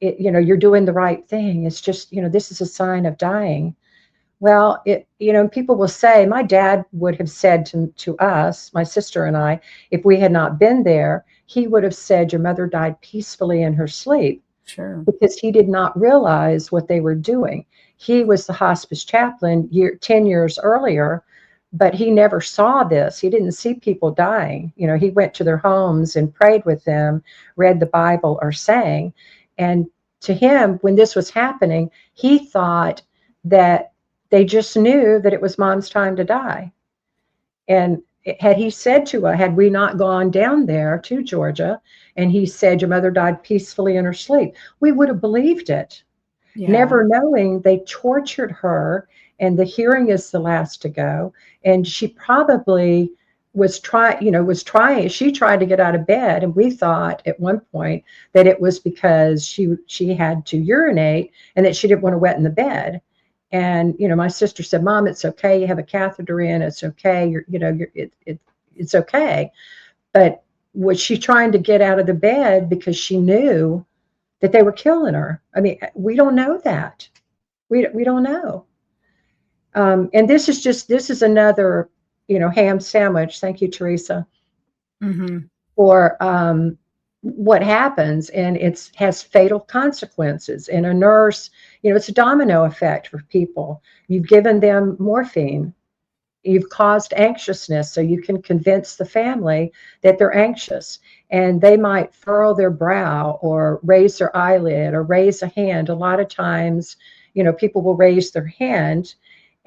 you're doing the right thing. It's just, this is a sign of dying. Well, people will say, my dad would have said to us, my sister and I, if we had not been there, he would have said, your mother died peacefully in her sleep, Sure. because he did not realize what they were doing. He was the hospice chaplain 10 years earlier, but he never saw this. He didn't see people dying. He went to their homes and prayed with them, read the Bible or sang. And to him, when this was happening, he thought that they just knew that it was mom's time to die. And had he said to us, had we not gone down there to Georgia, and he said, your mother died peacefully in her sleep, we would have believed it, Yeah. never knowing they tortured her, and the hearing is the last to go. And she probably she tried to get out of bed, and we thought at one point that it was because she had to urinate and that she didn't want to wet in the bed. And my sister said, Mom, it's okay, you have a catheter in, it's okay, it's okay. But was she trying to get out of the bed because she knew that they were killing her? I mean, we don't know that. We don't know. And this is another, ham sandwich. Thank you, Teresa, Mm-hmm. for what happens, and it has fatal consequences. And a nurse, it's a domino effect for people. You've given them morphine. You've caused anxiousness, so you can convince the family that they're anxious, and they might furrow their brow or raise their eyelid or raise a hand. A lot of times, people will raise their hand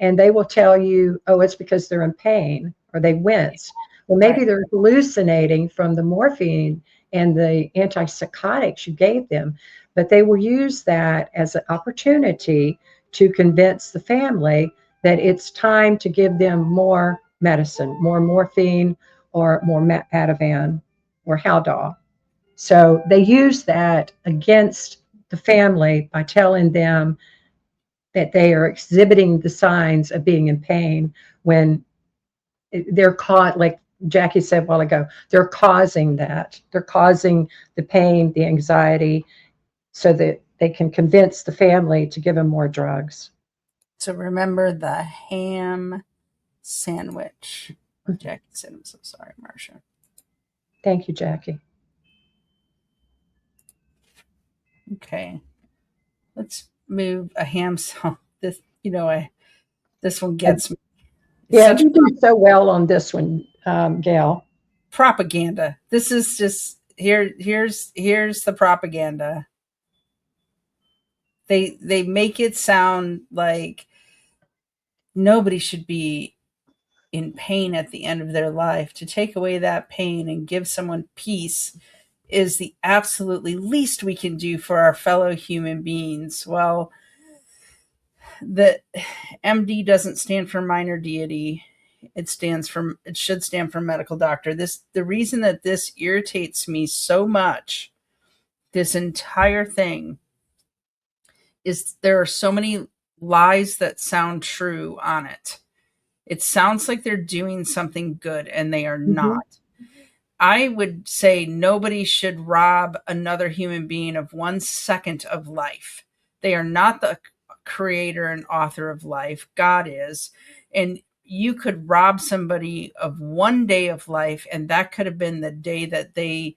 and they will tell you, oh, it's because they're in pain, or they wince. Well, maybe Right. they're hallucinating from the morphine and the antipsychotics you gave them, but they will use that as an opportunity to convince the family that it's time to give them more medicine, more morphine, or more Ativan or Haldol. So they use that against the family by telling them that they are exhibiting the signs of being in pain when they're caught, like Jackie said a while ago, they're causing that. They're causing the pain, the anxiety, so that they can convince the family to give them more drugs. So remember the ham sandwich. Jackie said, I'm so sorry, Marsha. Thank you, Jackie. Okay. Let's move a ham sandwich. This one gets me. It's Yeah, such you do so well on this one, Gail. propaganda. This is just here's the propaganda. They make it sound like nobody should be in pain at the end of their life. To take away that pain and give someone peace is the absolutely least we can do for our fellow human beings. Well, the MD doesn't stand for minor deity. It should stand for medical doctor. The reason that this irritates me so much, this entire thing, is there are so many lies that sound true on it. It sounds like they're doing something good and they are Mhm. not. I would say nobody should rob another human being of 1 second of life. They are not the creator and author of life. God is. And you could rob somebody of 1 day of life, and that could have been the day that they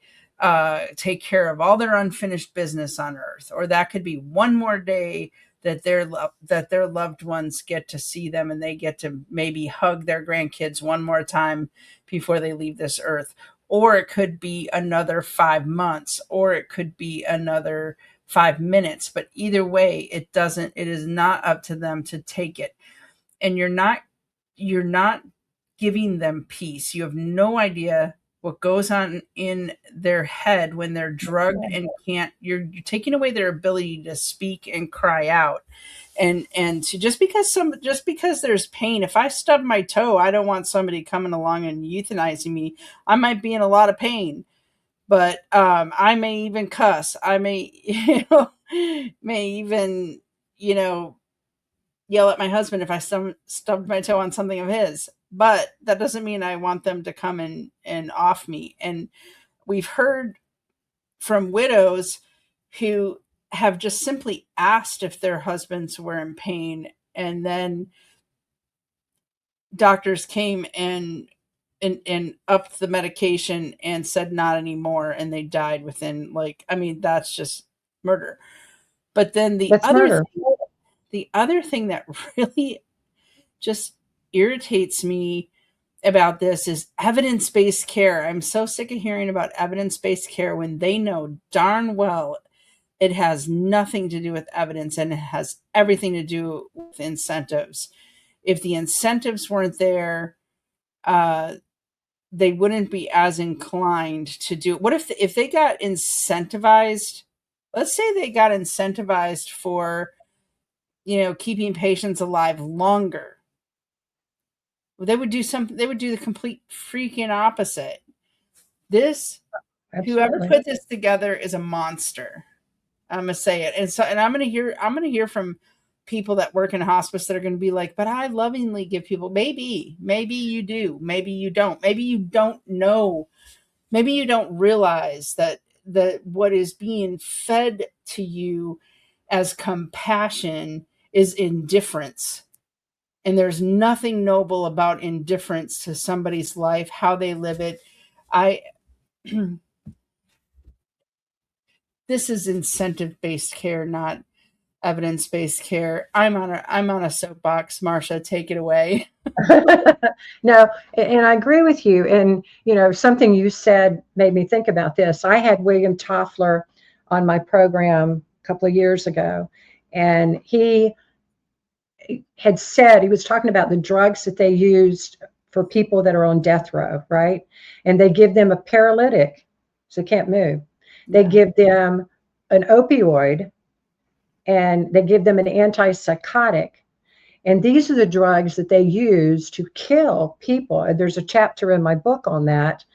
take care of all their unfinished business on earth. Or that could be one more day that their loved ones get to see them and they get to maybe hug their grandkids one more time before they leave this earth. Or it could be another 5 months, or it could be another 5 minutes. But either way, it is not up to them to take it. And you're not giving them peace. You have no idea what goes on in their head when they're drugged and you're taking away their ability to speak and cry out. And to just because there's pain, if I stub my toe, I don't want somebody coming along and euthanizing me. I might be in a lot of pain, but I may even cuss. I may, may even, yell at my husband if I stubbed my toe on something of his. But that doesn't mean I want them to come and off me. And we've heard from widows who have just simply asked if their husbands were in pain, and then doctors came and upped the medication and said not anymore, and they died within, that's just murder. But then That's murder. the other thing that really just irritates me about this is evidence-based care. I'm so sick of hearing about evidence-based care when they know darn well it has nothing to do with evidence and it has everything to do with incentives. If the incentives weren't there, they wouldn't be as inclined to do it. What if they got incentivized? Let's say they got incentivized for, keeping patients alive longer. They would do the complete freaking opposite. Whoever Absolutely. put this together is a monster. I'm gonna say it. And I'm gonna hear from people that work in hospice that are gonna be like, but I lovingly give people, maybe you do, maybe you don't, maybe you don't know, maybe you don't realize that what is being fed to you as compassion is indifference. And there's nothing noble about indifference to somebody's life, how they live it. I This is incentive based care, not evidence based care. I'm on a soapbox. Marsha, take it away. No, and I agree with you. And, something you said made me think about this. I had William Toffler on my program a couple of years ago, and he had said, he was talking about the drugs that they used for people that are on death row, right? And they give them a paralytic, so they can't move. They Yeah. give them an opioid, and they give them an antipsychotic. And these are the drugs that they use to kill people. And there's a chapter in my book on that.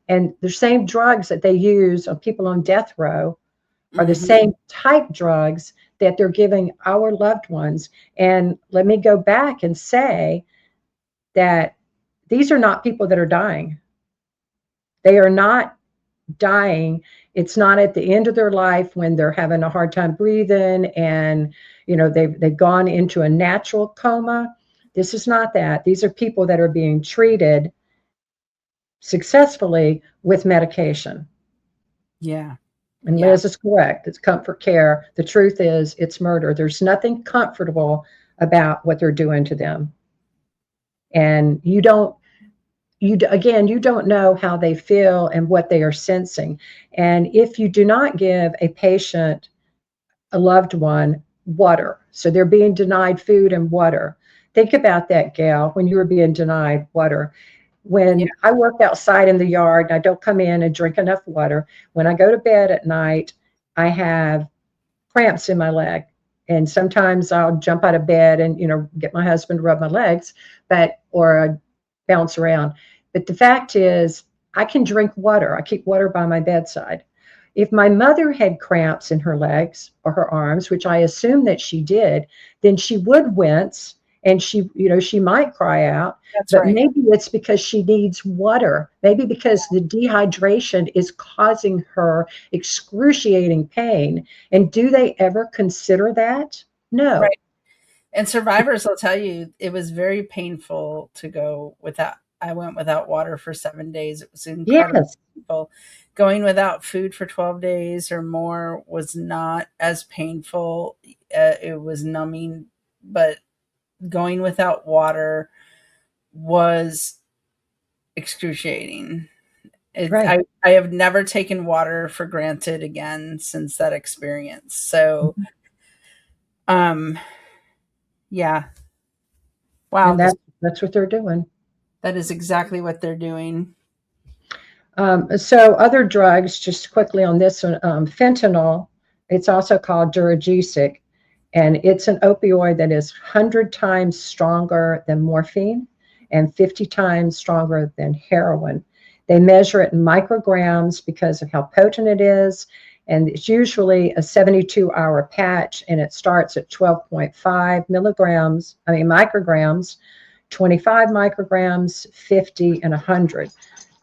And the same drugs that they use on people on death row are the Mhm. same type drugs that they're giving our loved ones. And let me go back and say that these are not people that are dying. They are not dying. It's not at the end of their life when they're having a hard time breathing and they've gone into a natural coma. This is not that. These are people that are being treated successfully with medication. Yeah. And Yeah. Liz is correct. It's comfort care. The truth is it's murder. There's nothing comfortable about what they're doing to them. And you again, you don't know how they feel and what they are sensing. And if you do not give a patient, a loved one, water, so they're being denied food and water. Think about that, Gail, when you were being denied water. Yeah, When I work outside in the yard and I don't come in and drink enough water, when I go to bed at night, I have cramps in my leg. And sometimes I'll jump out of bed and, get my husband to rub my legs, or I bounce around. But the fact is, I can drink water. I keep water by my bedside. If my mother had cramps in her legs or her arms, which I assume that she did, then she would wince and she might cry out, that's but right. maybe it's because she needs water. Maybe because the dehydration is causing her excruciating pain. And do they ever consider that? No. Right. And survivors will tell you it was very painful to go without. I went without water for 7 days. It was incredibly Yes, painful. Going without food for 12 days or more was not as painful. It was numbing, but going without water was excruciating. right. I have never taken water for granted again since that experience. So, um, yeah, wow, And that's what they're doing. that is exactly what they're doing. So other drugs, just quickly on this one, fentanyl, it's also called Duragesic, and it's an opioid that is 100 times stronger than morphine and 50 times stronger than heroin. They measure it in micrograms because of how potent it is, and it's usually a 72-hour patch, and it starts at 12.5 micrograms, 25 micrograms, 50, and 100.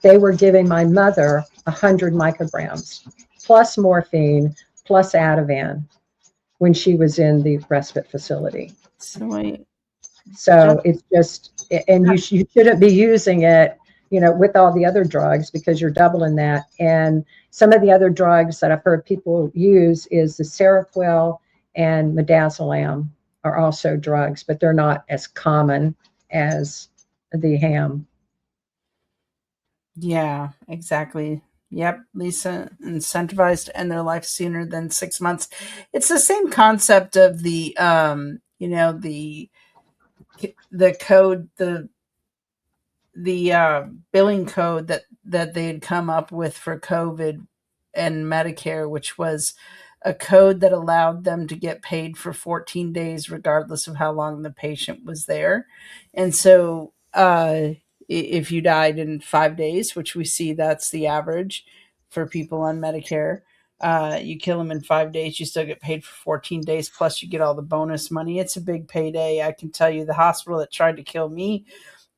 They were giving my mother 100 micrograms plus morphine plus Ativan when she was in the respite facility. So wait, just So it's just, and you shouldn't be using it, with all the other drugs because you're doubling that. And some of the other drugs that I've heard people use is the Seroquel and midazolam are also drugs, but they're not as common as the ham. yeah, exactly. Yep, Lisa incentivized to end their life sooner than 6 months. It's the same concept of the code, the billing code that they had come up with for COVID and Medicare, which was a code that allowed them to get paid for 14 days, regardless of how long the patient was there. And so, if you died in 5 days, which we see that's the average for people on Medicare, you kill them in 5 days, you still get paid for 14 days, plus you get all the bonus money. It's a big payday. I can tell you the hospital that tried to kill me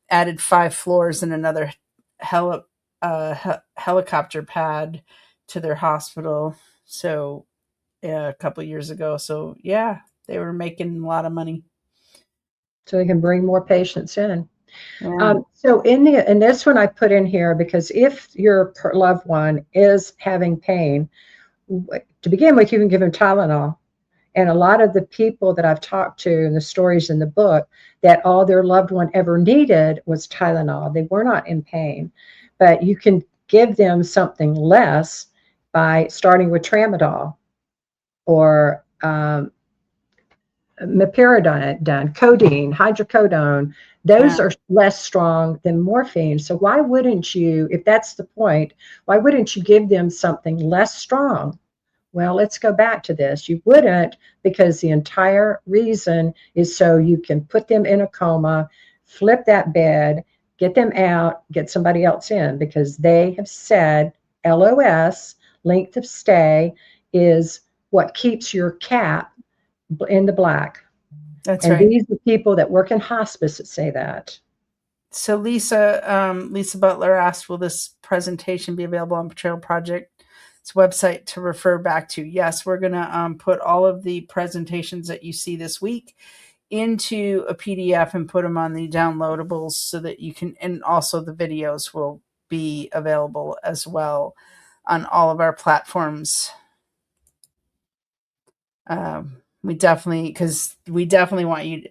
added 5 floors and another helicopter pad to their hospital. So yeah, a couple years ago. So yeah, they were making a lot of money. So they can bring more patients in. Yeah, So in this one I put in here because if your loved one is having pain, to begin with, you can give them Tylenol. And a lot of the people that I've talked to and the stories in the book that all their loved one ever needed was Tylenol. They were not in pain, but you can give them something less by starting with Tramadol or meperidine, codeine, hydrocodone. yeah, Those are less strong than morphine. So why wouldn't you, if that's the point, why wouldn't you give them something less strong? Well, let's go back to this. You wouldn't, because the entire reason is so you can put them in a coma, flip that bed, get them out, get somebody else in, because they have said LOS, length of stay, is what keeps your cap in the black. that's And right. these are people that work in hospice that say that. So Lisa Butler asked, "Will this presentation be available on Portrayal Project's website to refer back to?" Yes, we're gonna put all of the presentations that you see this week into a PDF and put them on the downloadables so that you can, and also the videos will be available as well on all of our platforms. We definitely, because we definitely want you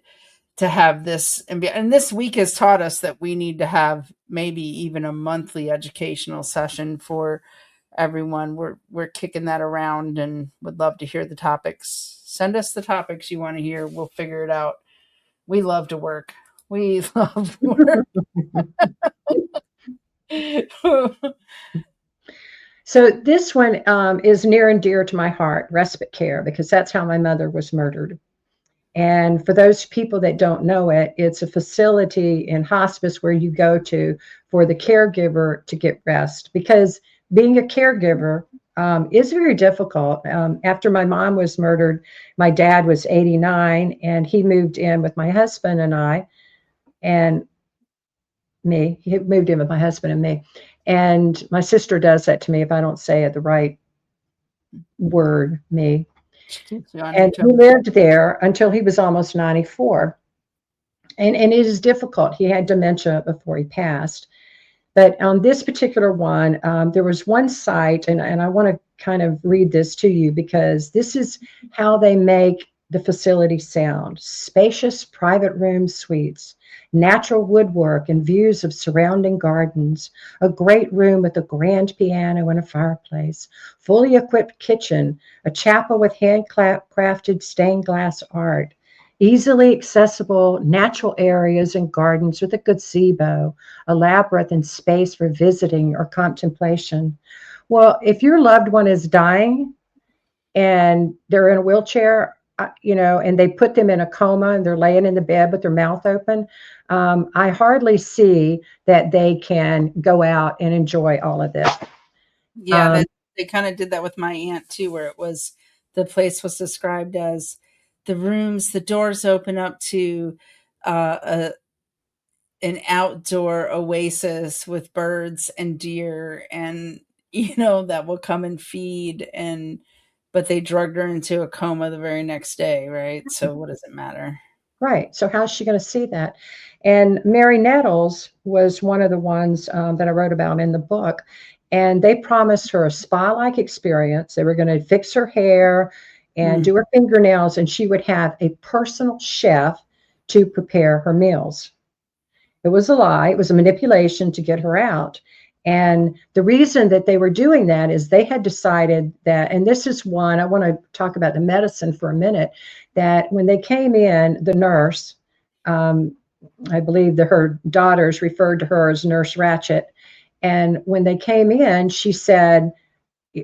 to have this, and this week has taught us that we need to have maybe even a monthly educational session for everyone. We're kicking that around and would love to hear the topics. Send us the topics you want to hear. We'll figure it out. We love to work. We love work. So this one is near and dear to my heart, respite care, because that's how my mother was murdered. And for those people that don't know it, it's a facility in hospice where you go to for the caregiver to get rest, because being a caregiver is very difficult. After my mom was murdered, my dad was 89 and he moved in with my husband and I and me. He moved in with my husband and me. And my sister does that to me if I don't say it the right word, me. And he lived there until he was almost 94. And it is difficult. He had dementia before he passed. But on this particular one, there was one site, and I want to kind of read this to you because this is how they make the facility sound. Spacious private room suites, natural woodwork and views of surrounding gardens, a great room with a grand piano and a fireplace, fully equipped kitchen, a chapel with handcrafted stained glass art, easily accessible natural areas and gardens with a gazebo, a labyrinth and space for visiting or contemplation. Well, if your loved one is dying and they're in a wheelchair, and they put them in a coma and they're laying in the bed with their mouth open, I hardly see that they can go out and enjoy all of this. Yeah, that they kind of did that with my aunt too, where it was the place was described as the doors open up to an outdoor oasis with birds and deer and that will come and feed, and but they drugged her into a coma the very next day, right? So what does it matter? Right. So how's she going to see that? And Mary Nettles was one of the ones that I wrote about in the book. And they promised her a spa-like experience. They were going to fix her hair and do her fingernails, and she would have a personal chef to prepare her meals. It was a lie. It was a manipulation to get her out. And the reason that they were doing that is they had decided that, and this is one, I want to talk about the medicine for a minute, that when they came in, the nurse, I believe that her daughters referred to her as Nurse Ratchet. And when they came in, she said,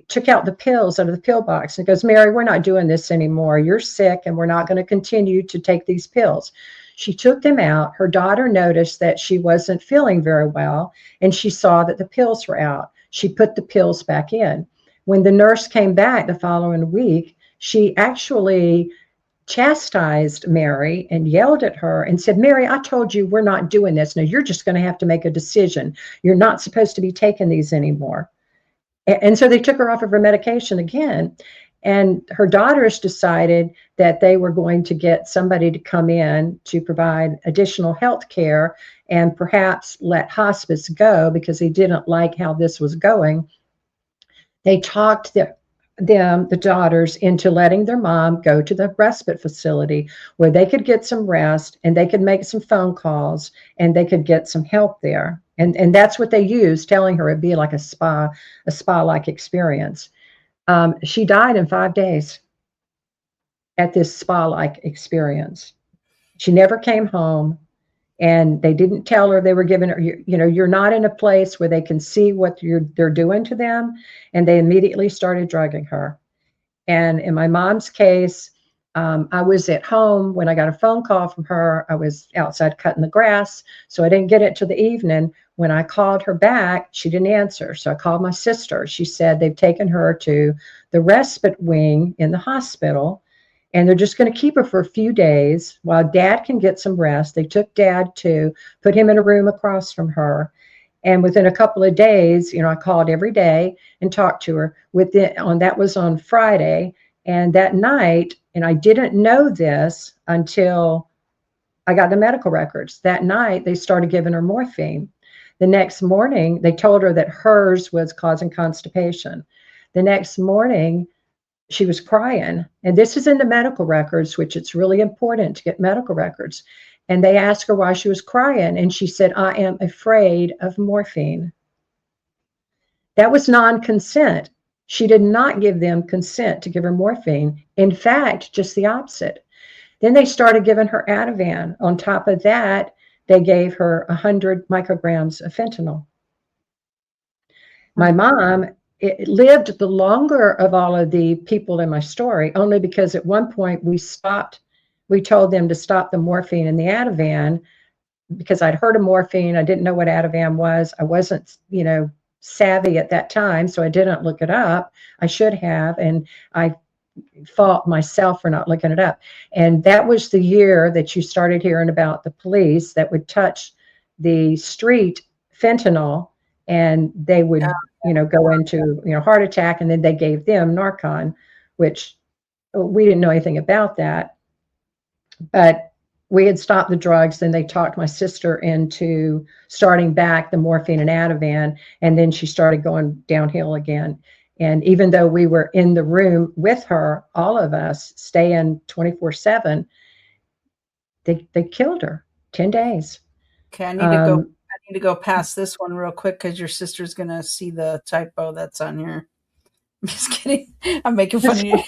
took out the pills out of the pill box and goes, Mary, we're not doing this anymore. You're sick and we're not going to continue to take these pills. She took them out. Her daughter noticed that she wasn't feeling very well and she saw that the pills were out. She put the pills back in. When the nurse came back the following week, she actually chastised Mary and yelled at her and said, Mary, I told you we're not doing this. Now you're just going to have to make a decision. You're not supposed to be taking these anymore. And so they took her off of her medication again. And her daughters decided that they were going to get somebody to come in to provide additional health care and perhaps let hospice go because they didn't like how this was going. They talked the daughters, into letting their mom go to the respite facility where they could get some rest and they could make some phone calls and they could get some help there. And that's what they used, telling her it'd be like a spa-like experience. She died in 5 days at this spa-like experience. She never came home. And they didn't tell her, they were giving her, you're not in a place where they can see what they're doing to them. And they immediately started drugging her. And in my mom's case, I was at home when I got a phone call from her. I was outside cutting the grass, so I didn't get it till the evening. When I called her back, she didn't answer. So I called my sister. She said they've taken her to the respite wing in the hospital, and they're just going to keep her for a few days while dad can get some rest. They took dad to put him in a room across from her. And within a couple of days, I called every day and talked to her. That was on Friday. And that night, and I didn't know this until I got the medical records. That night, they started giving her morphine. The next morning, they told her that hers was causing constipation. The next morning, she was crying. And this is in the medical records, which it's really important to get medical records. And they asked her why she was crying. And she said, I am afraid of morphine. That was non-consent. She did not give them consent to give her morphine. In fact, just the opposite. Then they started giving her Ativan. On top of that, they gave her 100 micrograms of fentanyl. My mom lived the longer of all of the people in my story, only because at one point we told them to stop the morphine and the Ativan because I'd heard of morphine. I didn't know what Ativan was. I wasn't, savvy at that time, so I didn't look it up. I should have, and I fault myself for not looking it up. And that was the year that you started hearing about the police that would touch the street fentanyl, and they would, go into, heart attack, and then they gave them Narcan, which we didn't know anything about that. But we had stopped the drugs. Then they talked my sister into starting back the morphine and Ativan, and then she started going downhill again. And even though we were in the room with her, all of us staying 24/7, they killed her. 10 days. Okay, I need to go past this one real quick because your sister's gonna see the typo that's on here. I'm just kidding. I'm making fun of you.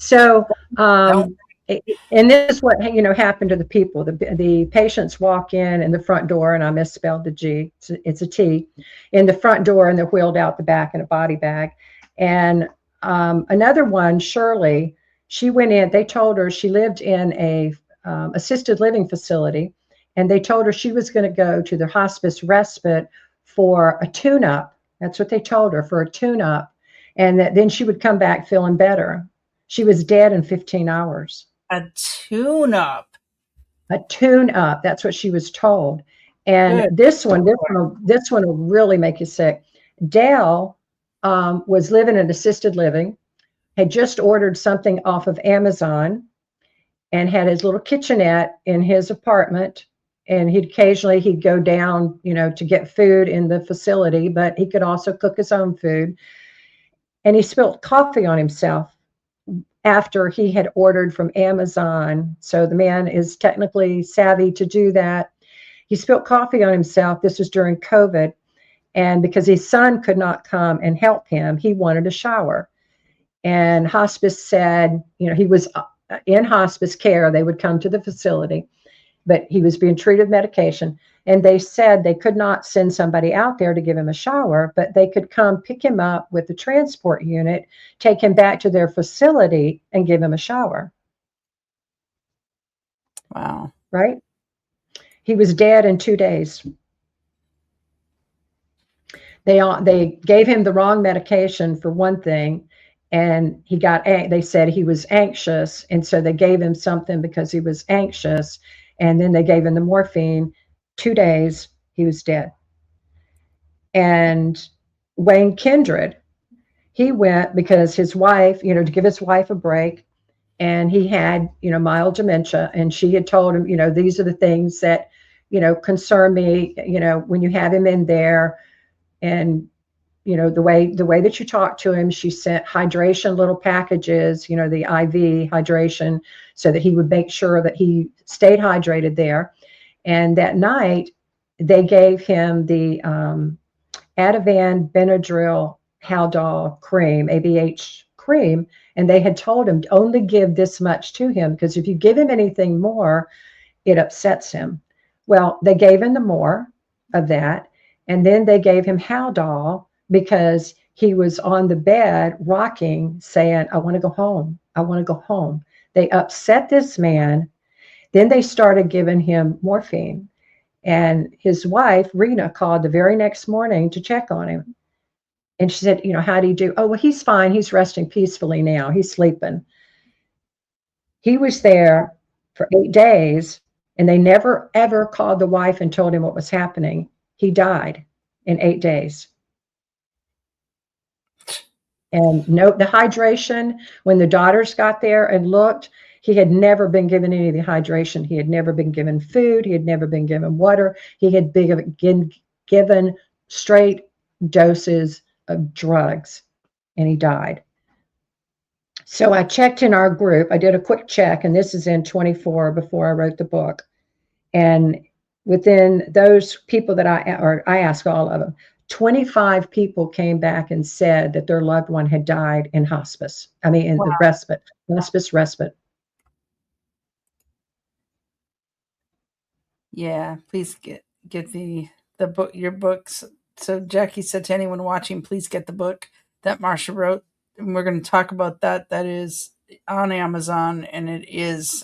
So, and this is what happened to the people. The patients walk in the front door, and I misspelled the G. It's a T, in the front door, and they're wheeled out the back in a body bag. And another one, Shirley, she went in. They told her she lived in a assisted living facility, and they told her she was going to go to the hospice respite for a tune-up. That's what they told her, for a tune-up, and that then she would come back feeling better. She was dead in 15 hours. A tune-up. A tune-up. That's what she was told. And this one will really make you sick. Dale was living in assisted living, had just ordered something off of Amazon, and had his little kitchenette in his apartment. And he'd go down, to get food in the facility, but he could also cook his own food. And he spilled coffee on himself after he had ordered from Amazon. So the man is technically savvy to do that. He spilled coffee on himself. This was during COVID. And because his son could not come and help him, he wanted a shower. And hospice said, he was in hospice care. They would come to the facility, but he was being treated with medication. And they said they could not send somebody out there to give him a shower, but they could come pick him up with the transport unit, take him back to their facility, and give him a shower. Wow. Right? He was dead in 2 days. They gave him the wrong medication for one thing, and they said he was anxious, and so they gave him something because he was anxious, and then they gave him the morphine. 2 days, he was dead. And Wayne Kindred, he went because his wife, to give his wife a break, and he had, mild dementia, and she had told him, these are the things that, concern me, when you have him in there, and, the way that you talk to him. She sent hydration little packages, the IV hydration, so that he would make sure that he stayed hydrated there. And that night, they gave him the Ativan Benadryl Haldol cream, ABH cream, and they had told him to only give this much to him, because if you give him anything more, it upsets him. Well, they gave him the more of that, and then they gave him Haldol because he was on the bed rocking, saying, I want to go home. I want to go home. They upset this man. Then they started giving him morphine. And his wife, Rena, called the very next morning to check on him. And she said, how do you do? Oh, well, he's fine. He's resting peacefully now. He's sleeping. He was there for 8 days, and they never, ever called the wife and told him what was happening. He died in 8 days. And note the hydration, when the daughters got there and looked, he had never been given any of the hydration. He had never been given food. He had never been given water. He had been given straight doses of drugs. and he died. So I checked in our group. I did a quick check, and this is in 24 before I wrote the book. And within those people that I asked all of them, 25 people came back and said that their loved one had died in hospice. I mean, in the Wow. hospice respite. Yeah, please get the book, your books. So Jackie said to anyone watching, please get the book that Marsha wrote, and we're going to talk about that. That is on Amazon, and it is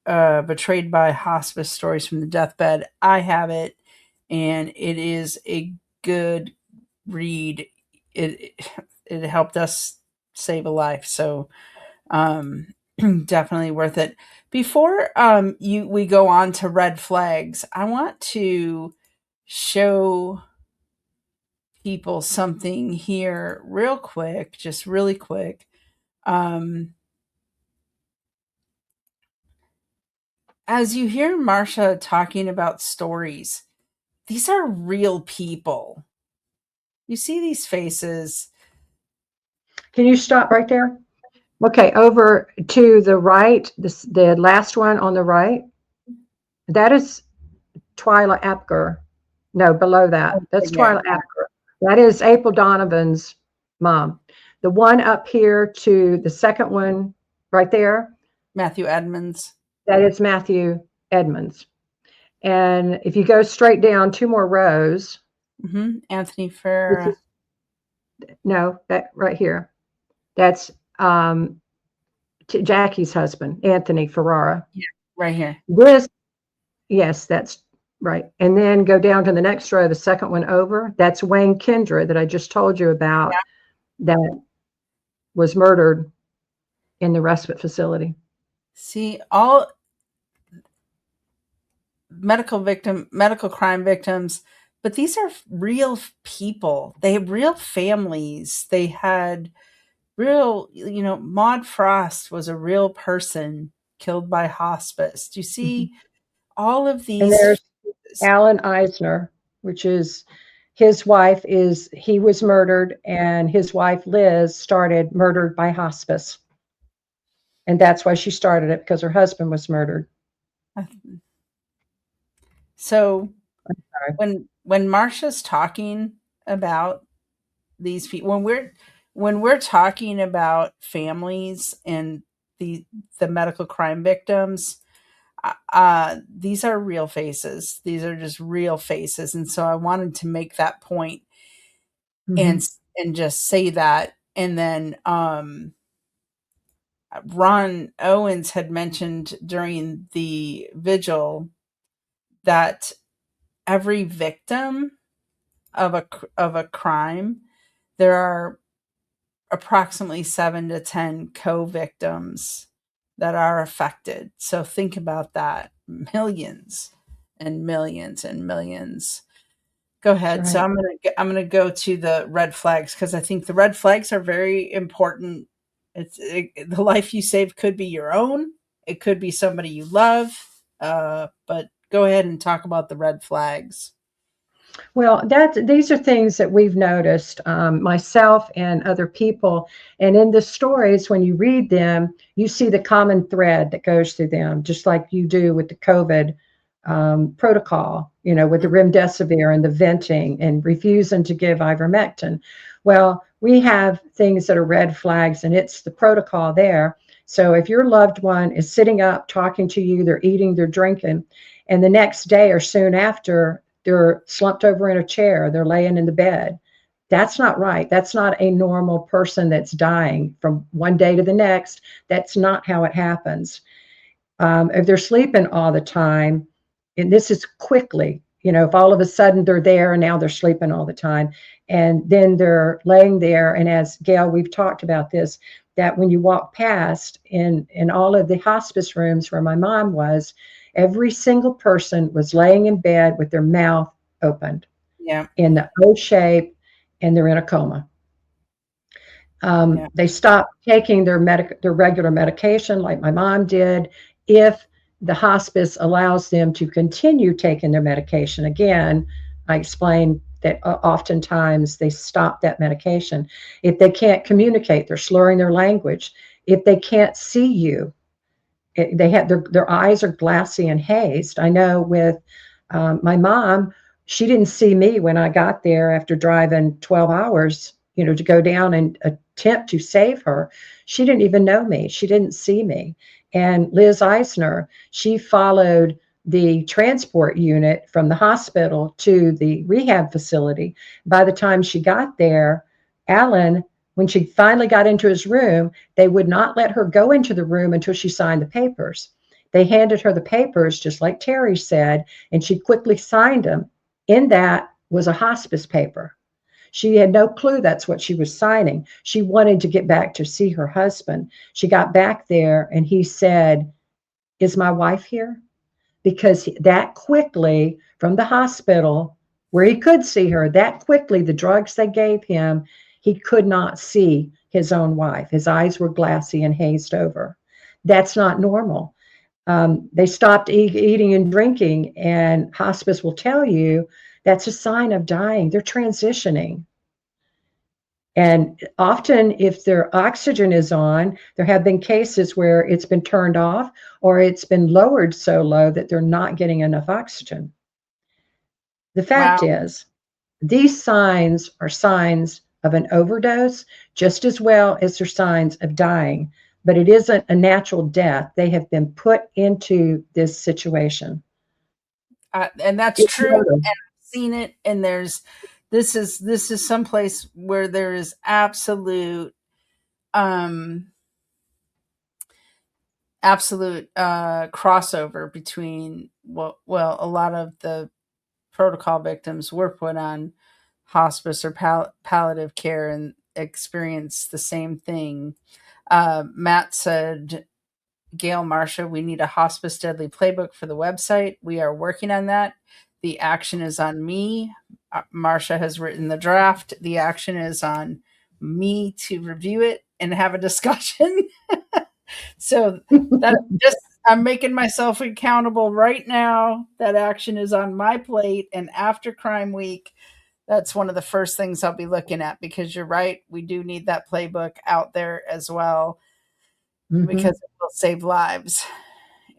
Betrayed by Hospice: Stories from the Deathbed. I have it, and it is a good read. It it helped us save a life, so definitely worth it. Before we go on to red flags, I want to show people something here real quick, just really quick. Um, as you hear Marsha talking about stories, these are real people. You see these faces. Can you stop right there? Okay, over to the right, the last one on the right, that is Twyla Apgar. No, below that. That's Yeah, Twyla Apgar. That is April Donovan's mom. The one up here to the second one right there, Matthew Edmonds. that is Matthew Edmonds. And if you go straight down two more rows, Anthony this Farah. is, no, that right here, that's Jackie's husband, Anthony Ferrara. Yeah, right here. This, yes, that's right. And then go down to the next row, the second one over. That's Wayne Kendra that I just told you about, that was murdered in the respite facility. See, all medical crime victims, but these are real people. They have real families. They had real, Maud Frost was a real person killed by hospice. Do you Mhm. see all of And these? there's Alan Eisner, which is his wife, he was murdered, and his wife Liz started Murdered by Hospice. And that's why she started it, because her husband was murdered. So Sorry. when Marsha's talking about these people, when we're talking about families and the medical crime victims, these are real faces. These are just real faces, and so I wanted to make that point and Mhm. and just say that. And then Ron Owens had mentioned during the vigil that every victim of a crime, there are approximately 7 to 10 co-victims that are affected. So think about that. Millions and millions and millions. Go That's ahead. So right. I'm gonna go to the red flags, because I think the red flags are very important. The life you save could be your own. It could be somebody you love. But go ahead and talk about the red flags. Well, these are things that we've noticed, myself and other people. And in the stories, when you read them, you see the common thread that goes through them, just like you do with the COVID protocol, with the remdesivir and the venting and refusing to give ivermectin. Well, we have things that are red flags, and it's the protocol there. So if your loved one is sitting up talking to you, they're eating, they're drinking, and the next day or soon after, they're slumped over in a chair, they're laying in the bed. That's not right. That's not a normal person that's dying from one day to the next. That's not how it happens. If they're sleeping all the time, and this is quickly, if all of a sudden they're there and now they're sleeping all the time, and then they're laying there, and as Gail, we've talked about this, that when you walk past in all of the hospice rooms where my mom was, every single person was laying in bed with their mouth opened Yeah, in the O shape, and they're in a coma. yeah, They stop taking their regular medication like my mom did, if the hospice allows them to continue taking their medication. Again, I explained that oftentimes they stop that medication. If they can't communicate, they're slurring their language. If they can't see you, they have their eyes are glassy and hazed. I know with my mom, she didn't see me when I got there after driving 12 hours, to go down and attempt to save her. She didn't even know me. She didn't see me. And Liz Eisner, she followed the transport unit from the hospital to the rehab facility. By the time she got there, Alan, when she finally got into his room, they would not let her go into the room until she signed the papers. They handed her the papers, just like Terry said, and she quickly signed them. In that was a hospice paper. She had no clue that's what she was signing. She wanted to get back to see her husband. She got back there and he said, "Is my wife here?" Because that quickly from the hospital where he could see her, that quickly, the drugs they gave him, he could not see his own wife. His eyes were glassy and hazed over. That's not normal. They stopped eating and drinking, and hospice will tell you that's a sign of dying. They're transitioning. And often, if their oxygen is on, there have been cases where it's been turned off or it's been lowered so low that they're not getting enough oxygen. The fact Wow. is, these signs are signs of an overdose just as well as they're signs of dying, but it isn't a natural death. They have been put into this situation. And that's It's true. And murder. I've seen it. And this is someplace where there is absolute um crossover between well, a lot of the protocol victims were put on hospice or palliative care and experience the same thing. Matt said, "Gail, Marsha, we need a hospice deadly playbook for the website. We are working on that. The action is on me. Marsha has written the draft. The action is on me to review it and have a discussion." So that's just, I'm making myself accountable right now. That action is on my plate. And after Crime Week, that's one of the first things I'll be looking at, because you're right. We do need that playbook out there as well, because Mhm. it will save lives.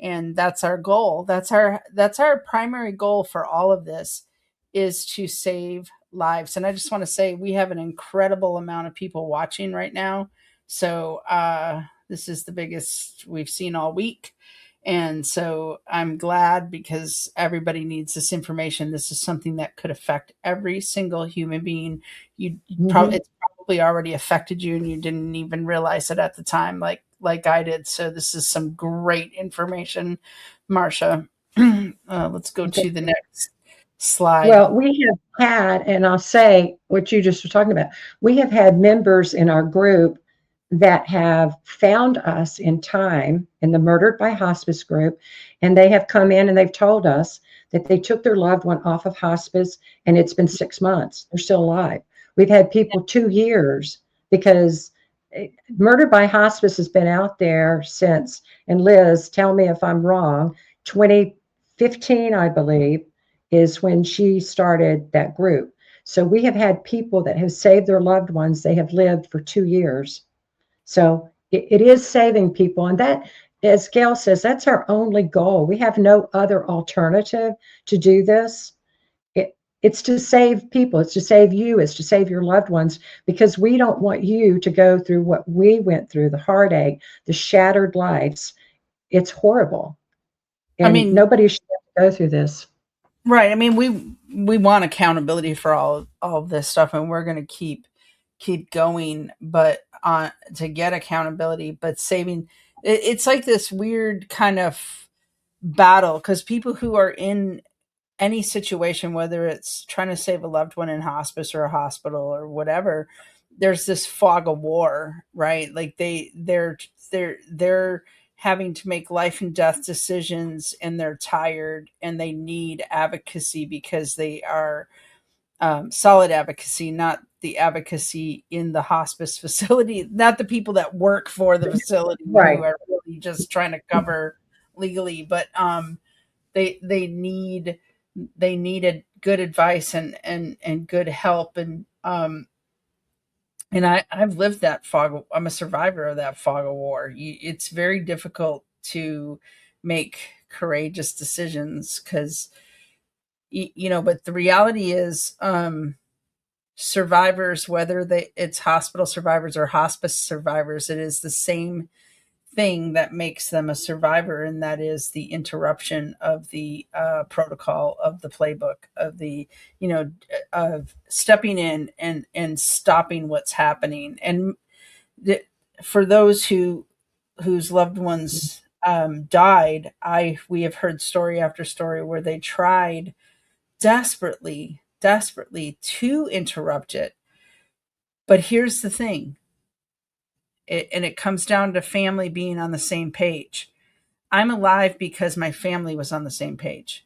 And that's our goal. That's our primary goal for all of this, is to save lives. And I just want to say, we have an incredible amount of people watching right now. So this is the biggest we've seen all week. And so I'm glad, because everybody needs this information. This is something that could affect every single human being. You probably, Mhm. it's probably already affected you and you didn't even realize it at the time, like I did. So this is some great information, Marsha. Let's go to the next slide. Well, we have had, and I'll say what you just were talking about, we have had members in our group that have found us in time in the Murdered by Hospice group, and they have come in and they've told us that they took their loved one off of hospice and it's been 6 months. They're still alive. We've had people 2 years because Murdered by Hospice has been out there since, and Liz, tell me if I'm wrong, 2015, I believe, is when she started that group. So we have had people that have saved their loved ones. They have lived for 2 years. So it is saving people. And that, as Gail says, that's our only goal. We have no other alternative to do this. It's to save people. It's to save you. It's to save your loved ones, because we don't want you to go through what we went through, the heartache, the shattered lives. It's horrible. I And mean, nobody should have to go through this. right. I mean, we want accountability for all of this stuff, and we're going to keep going, but to get accountability, but saving, it's like this weird kind of battle, because people who are in any situation, whether it's trying to save a loved one in hospice or a hospital or whatever, there's this fog of war, right? Like they're having to make life and death decisions, and they're tired and they need advocacy, because they are solid advocacy, not the advocacy in the hospice facility, not the people that work for the facility who Right. are really just trying to cover legally, but they need they needed good advice and good help. And I've lived that fog. I'm a survivor of that fog of war. It's very difficult to make courageous decisions because, but the reality is, survivors, whether it's hospital survivors or hospice survivors, it is the same thing that makes them a survivor, and that is the interruption of the protocol, of the playbook, of the, of stepping in and stopping what's happening. And the, for those whose loved ones died, we have heard story after story where they tried desperately to interrupt it. But here's the thing, and it comes down to family being on the same page. I'm alive because my family was on the same page.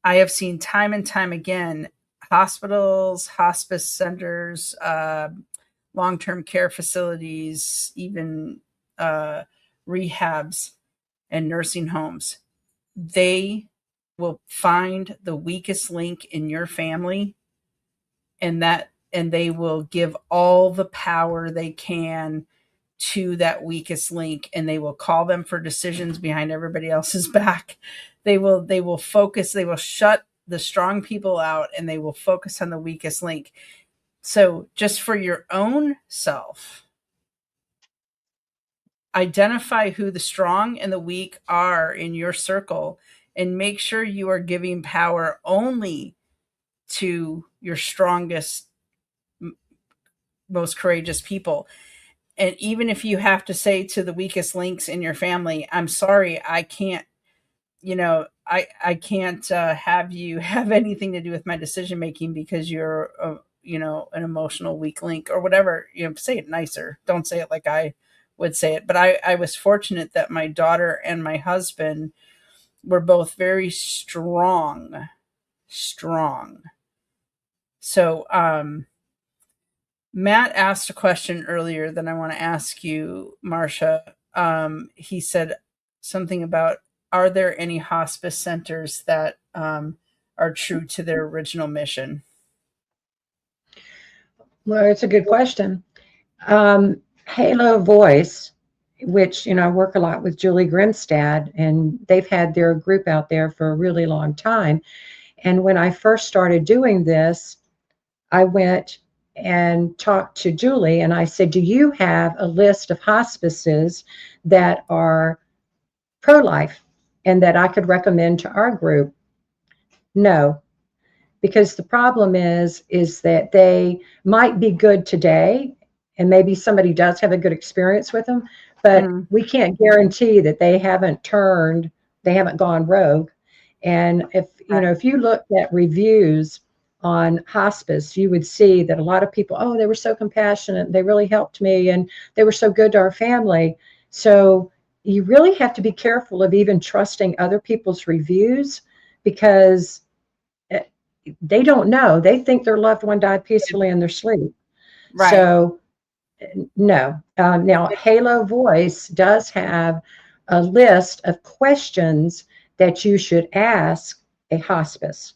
I have seen time and time again hospitals, hospice centers, long term care facilities, even rehabs and nursing homes. They will find the weakest link in your family, and they will give all the power they can to that weakest link, and they will call them for decisions behind everybody else's back. They will focus, they will shut the strong people out, and they will focus on the weakest link. So just for your own self, identify who the strong and the weak are in your circle, and make sure you are giving power only to your strongest, most courageous people. And even if you have to say to the weakest links in your family, I'm sorry, I can't, I can't have you have anything to do with my decision making because you're an emotional weak link or whatever. Say it nicer, don't say it like I would say it. But I was fortunate that my daughter and my husband were both very strong. So Matt asked a question earlier that I want to ask you, Marsha. He said something about, are there any hospice centers that are true to their original mission? Well, it's a good question. Halo Voice, which, I work a lot with Julie Grimstad, and they've had their group out there for a really long time. And when I first started doing this, I went and talked to Julie and I said, do you have a list of hospices that are pro-life and that I could recommend to our group? No, because the problem is that they might be good today and maybe somebody does have a good experience with them, but we can't guarantee that they haven't gone rogue. And if you looked at reviews on hospice, you would see that a lot of people, oh, they were so compassionate, they really helped me, and they were so good to our family. So you really have to be careful of even trusting other people's reviews, because they don't know. They think their loved one died peacefully in their sleep. Right. So no. Now, Halo Voice does have a list of questions that you should ask a hospice,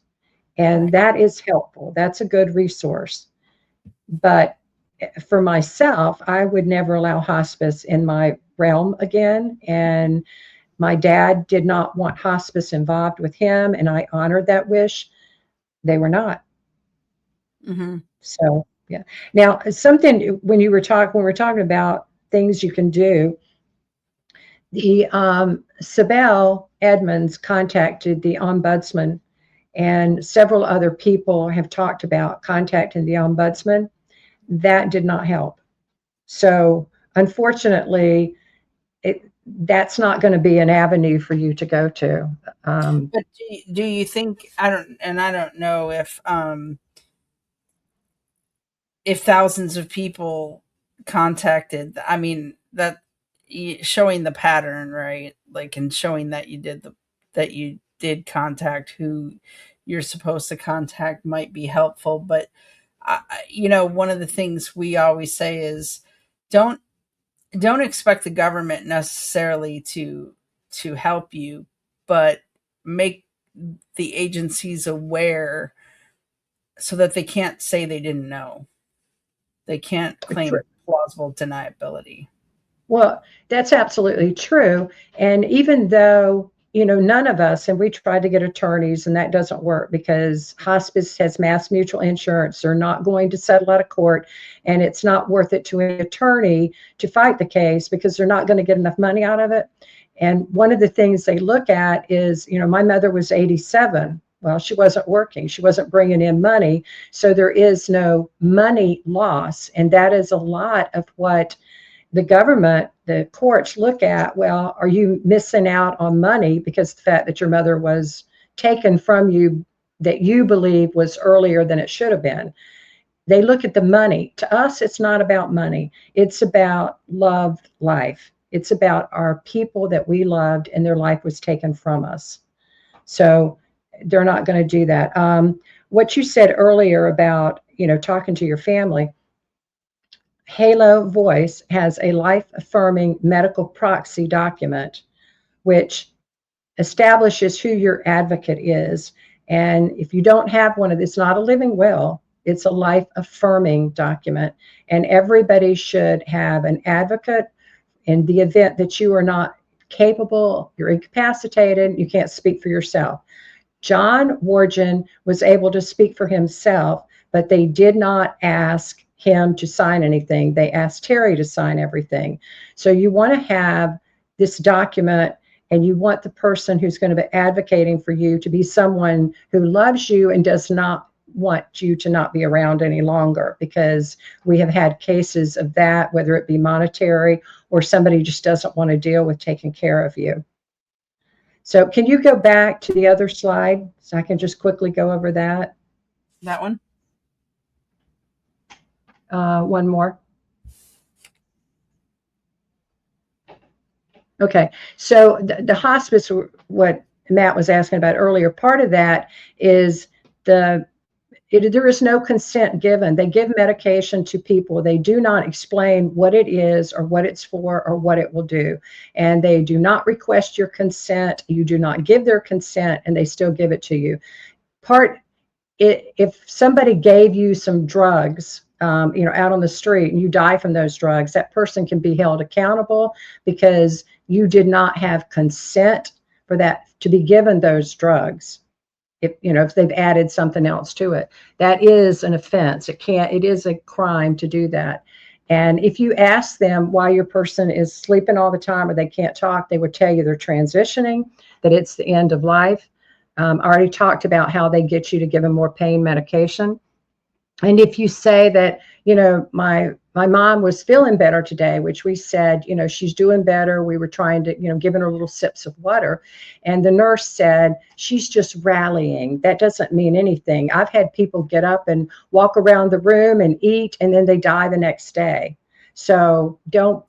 and that is helpful. That's a good resource. But for myself, I would never allow hospice in my realm again. And my dad did not want hospice involved with him, and I honored that wish. They were not. Mm-hmm. So yeah. Now, something when we're talking about things you can do, the Sibel Edmonds contacted the ombudsman, and several other people have talked about contacting the ombudsman. That did not help. So unfortunately, that's not going to be an avenue for you to go to. But do you think, I don't know if thousands of people contacted, I mean, that showing the pattern, right? Like, and showing that that you did contact who you're supposed to contact might be helpful. But one of the things we always say is, don't expect the government necessarily to help you, but make the agency's aware so that they can't say they didn't know. They can't claim plausible deniability. Well, that's absolutely true. And even though, none of us, and we tried to get attorneys, and that doesn't work because hospice has mass mutual insurance. They're not going to settle out of court, and it's not worth it to an attorney to fight the case because they're not going to get enough money out of it. And one of the things they look at is, my mother was 87. Well, she wasn't working. She wasn't bringing in money. So there is no money loss. And that is a lot of what the government, the courts look at. Well, are you missing out on money because the fact that your mother was taken from you that you believe was earlier than it should have been? They look at the money. To us, it's not about money. It's about loved life. It's about our people that we loved and their life was taken from us. So they're not going to do that. What you said earlier about, talking to your family, Halo Voice has a life-affirming medical proxy document, which establishes who your advocate is. And if you don't have one of this, it's not a living will, it's a life-affirming document. And everybody should have an advocate in the event that you are not capable, you're incapacitated, you can't speak for yourself. John Wargen was able to speak for himself, but they did not ask him to sign anything. They asked Terry to sign everything. So you want to have this document, and you want the person who's going to be advocating for you to be someone who loves you and does not want you to not be around any longer, because we have had cases of that, whether it be monetary or somebody just doesn't want to deal with taking care of you. So can you go back to the other slide so I can just quickly go over that? That one? One more. Okay, so the hospice, what Matt was asking about earlier, part of that is there is no consent given. They give medication to people. They do not explain what it is or what it's for or what it will do. And they do not request your consent. You do not give their consent, and they still give it to you. If somebody gave you some drugs, out on the street, and you die from those drugs, that person can be held accountable because you did not have consent for that to be given those drugs. If they've added something else to it, that is an offense. It is a crime to do that. And if you ask them why your person is sleeping all the time or they can't talk, they would tell you they're transitioning, that it's the end of life. I already talked about how they get you to give them more pain medication. And if you say that, my mom was feeling better today, which we said, she's doing better. We were trying to, giving her little sips of water. And the nurse said, she's just rallying. That doesn't mean anything. I've had people get up and walk around the room and eat, and then they die the next day. So don't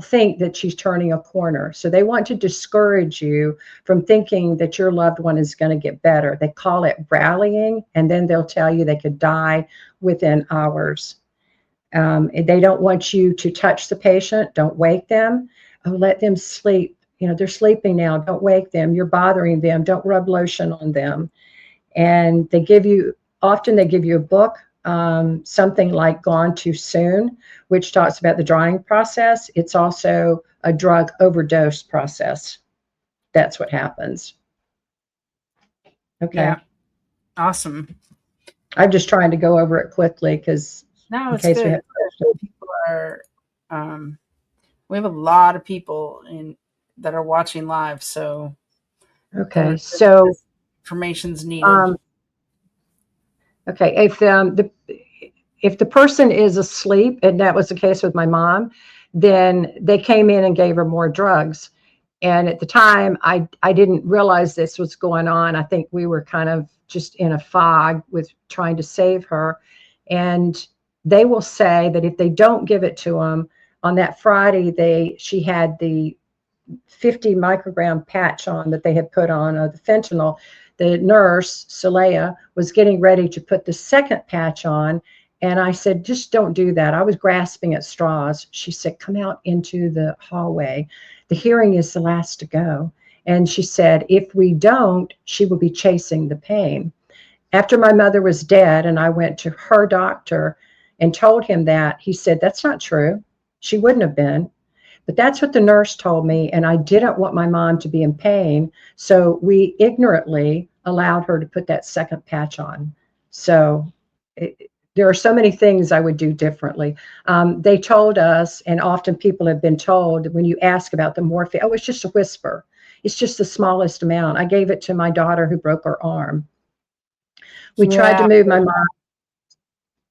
think that she's turning a corner. So they want to discourage you from thinking that your loved one is going to get better. They call it rallying, and then they'll tell you they could die within hours. They don't want you to touch the patient. Don't wake them. Let them sleep. They're sleeping now. Don't wake them. You're bothering them. Don't rub lotion on them. And often they give you a book, something like Gone Too Soon, which talks about the drying process. It's also a drug overdose process. That's what happens. Okay. Yeah. Awesome. I'm just trying to go over it quickly because in case good. People are, we have a lot of people that are watching live. So, okay. So information's needed. Okay. If the person is asleep, and that was the case with my mom, then they came in and gave her more drugs. And at the time, I didn't realize this was going on. I think we were kind of just in a fog with trying to save her. And they will say that if they don't give it to them on that Friday, she had the 50 microgram patch on that they had put on the fentanyl. The nurse, Saleha, was getting ready to put the second patch on. And I said, just don't do that. I was grasping at straws. She said, come out into the hallway. The hearing is the last to go. And she said, if we don't, she will be chasing the pain. After my mother was dead and I went to her doctor and told him that, he said, that's not true. She wouldn't have been. But that's what the nurse told me. And I didn't want my mom to be in pain. So we ignorantly allowed her to put that second patch on. So it, there are so many things I would do differently. They told us, and often people have been told when you ask about the morphine, oh, it's just a whisper. It's just the smallest amount. I gave it to my daughter who broke her arm. We tried to Yeah. move my mom.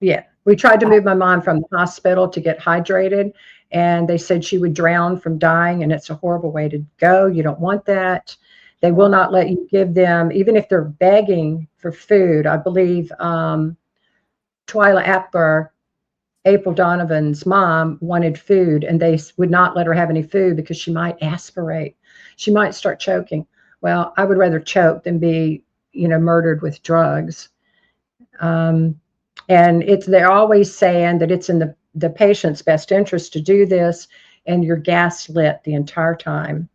Yeah, we tried to move my mom from the hospital to get hydrated, and they said she would drown from dying, and it's a horrible way to go. You don't want that. They will not let you give them, even if they're begging for food. I believe Twyla Apgar, April Donovan's mom, wanted food, and they would not let her have any food because she might aspirate. She might start choking. Well, I would rather choke than be, murdered with drugs. Um, and they're always saying that it's in the patient's best interest to do this, and you're gaslit the entire time.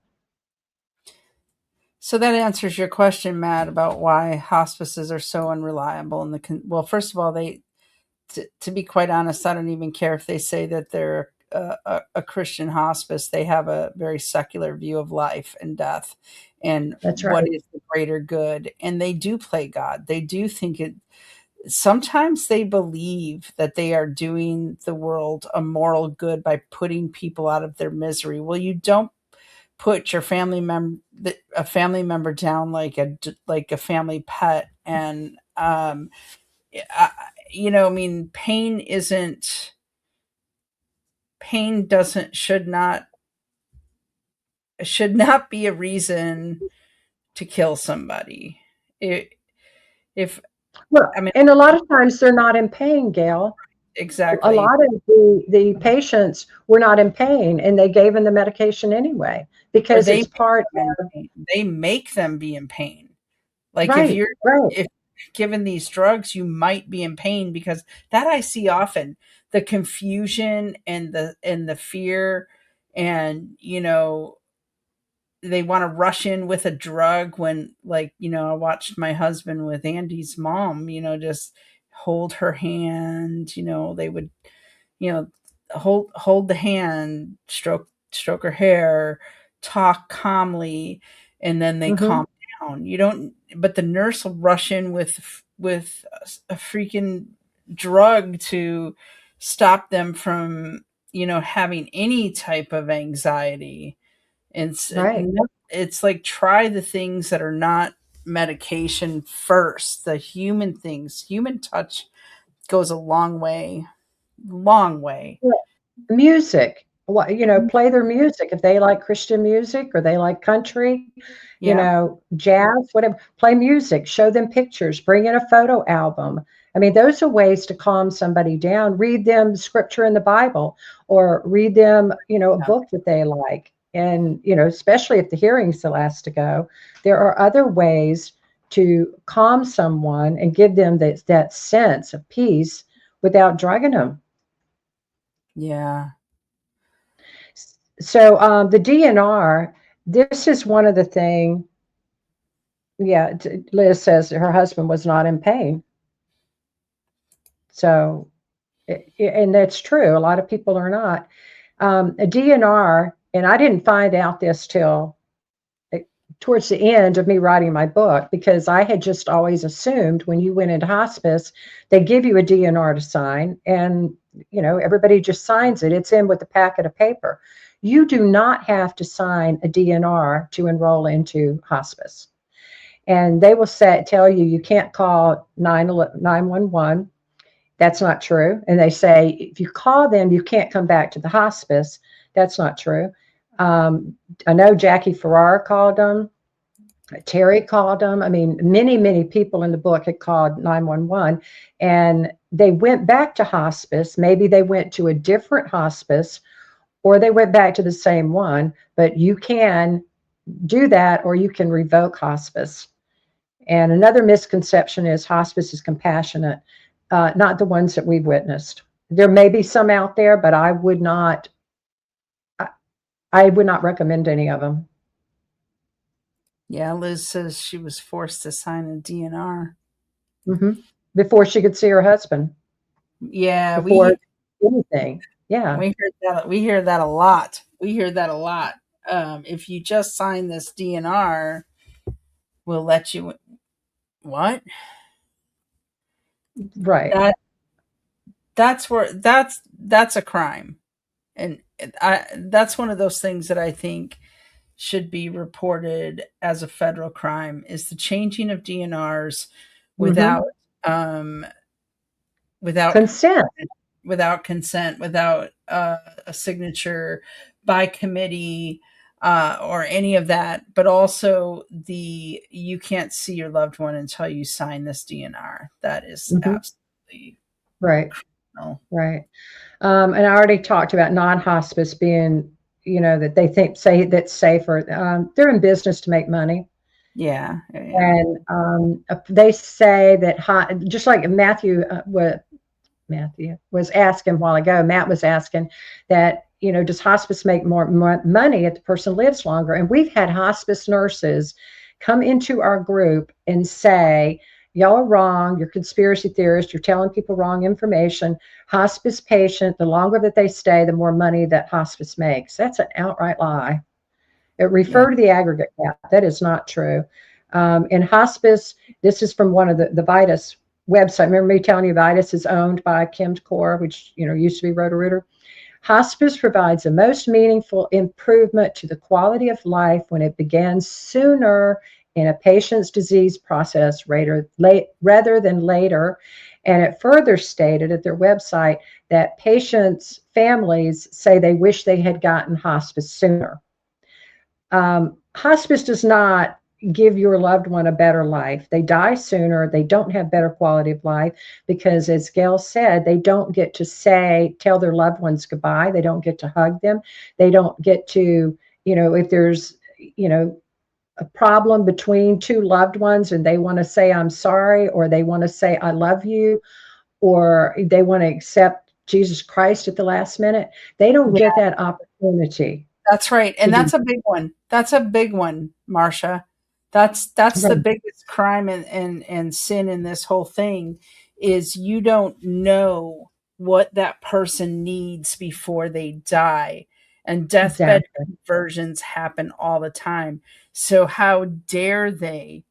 So that answers your question, Matt, about why hospices are so unreliable. And well, first of all, to be quite honest, I don't even care if they say that they're a Christian hospice. They have a very secular view of life and death, and That's what right. is the greater good. And they do play God. They do think it. Sometimes they believe that they are doing the world a moral good by putting people out of their misery. Well, you don't put your a family member down like a family pet. And I, I mean, pain doesn't should not be a reason to kill somebody. It, if Well, I mean, and a lot of times they're not in pain, Gail. A exactly. lot of the patients were not in pain, and they gave them the medication anyway Or because it's part of, they make them be in pain. Like right, right. if given these drugs, you might be in pain, because that I see often, the confusion and the fear, and they want to rush in with a drug when, like, I watched my husband with Andy's mom, just hold her hand, they would, you know, hold the hand, stroke her hair, talk calmly, and then they Hmm. calm down. You don't, but the nurse will rush in with a freaking drug to stop them from, having any type of anxiety. And Right. it's like, try the things that are not medication first. The human things, human touch goes a long way, long way. Music. What, play their music. If they like Christian music or they like country, Yeah. jazz, whatever, play music, show them pictures, bring in a photo album. I mean, those are ways to calm somebody down. Read them scripture in the Bible, or read them, a Yeah. book that they like. And, especially if the hearing still has to go, there are other ways to calm someone and give them that sense of peace without drugging them. Yeah. So the DNR, this is one of the thing. Yeah, Liz says her husband was not in pain. So, and that's true. A lot of people are not. A DNR, and I didn't find out this till uh, towards the end of me writing my book, because I had just always assumed when you went into hospice, they give you a DNR to sign, and everybody just signs it. It's in with a packet of paper. You do not have to sign a DNR to enroll into hospice. And they will tell you you can't call 911. That's not true. And they say if you call them, you can't come back to the hospice. That's not true. I know Jackie Farrar called them. Terry called them. I mean, many, many people in the book had called 911, and they went back to hospice. Maybe they went to a different hospice, or they went back to the same one, but you can do that, or you can revoke hospice. And another misconception is hospice is compassionate, not the ones that we've witnessed. There may be some out there, but I would not recommend any of them. Yeah, Liz says she was forced to sign a DNR. Hmm. Before she could see her husband, Yeah, before anything. Yeah, we hear that a lot. We hear that a lot. If you just sign this DNR, we'll let you. What? right. That that's where that's a crime, and that's one of those things that I think should be reported as a federal crime is the changing of DNRs without Hmm. um, without Consent. without consent, without a signature by committee or any of that, but also the you can't see your loved one until you sign this DNR. That is Hmm. absolutely Right, criminal. right. And I already talked about non-hospice being, that they say that's safer. They're in business to make money. Yeah, yeah, And they say that just like Matthew was asking a while ago, Matt was asking that, does hospice make more money if the person lives longer? And we've had hospice nurses come into our group and say, y'all are wrong. You're conspiracy theorists. You're telling people wrong information. Hospice patient, the longer that they stay, the more money that hospice makes. That's an outright lie. It yeah, refer to the aggregate cap. That is not true. In hospice, this is from one of the Vitus website. Remember me telling you Vitus is owned by ChemCore, which used to be Roto-Rooter. Hospice provides the most meaningful improvement to the quality of life when it begins sooner in a patient's disease process rather than later. And it further stated at their website that patients' families say they wish they had gotten hospice sooner. Hospice does not give your loved one a better life. They die sooner. They don't have better quality of life because, as Gail said, they don't get to tell their loved ones goodbye. They don't get to hug them. They don't get to, if there's, a problem between two loved ones and they want to say, I'm sorry, or they want to say, I love you, or they want to accept Jesus Christ at the last minute, they don't get yeah. that opportunity That's right, to and do that's a big one. That's a big one, Marsha. That's the that. biggest crime and sin in this whole thing is you don't know what that person needs before they die. And deathbed Exactly. conversions happen all the time. So how dare Right.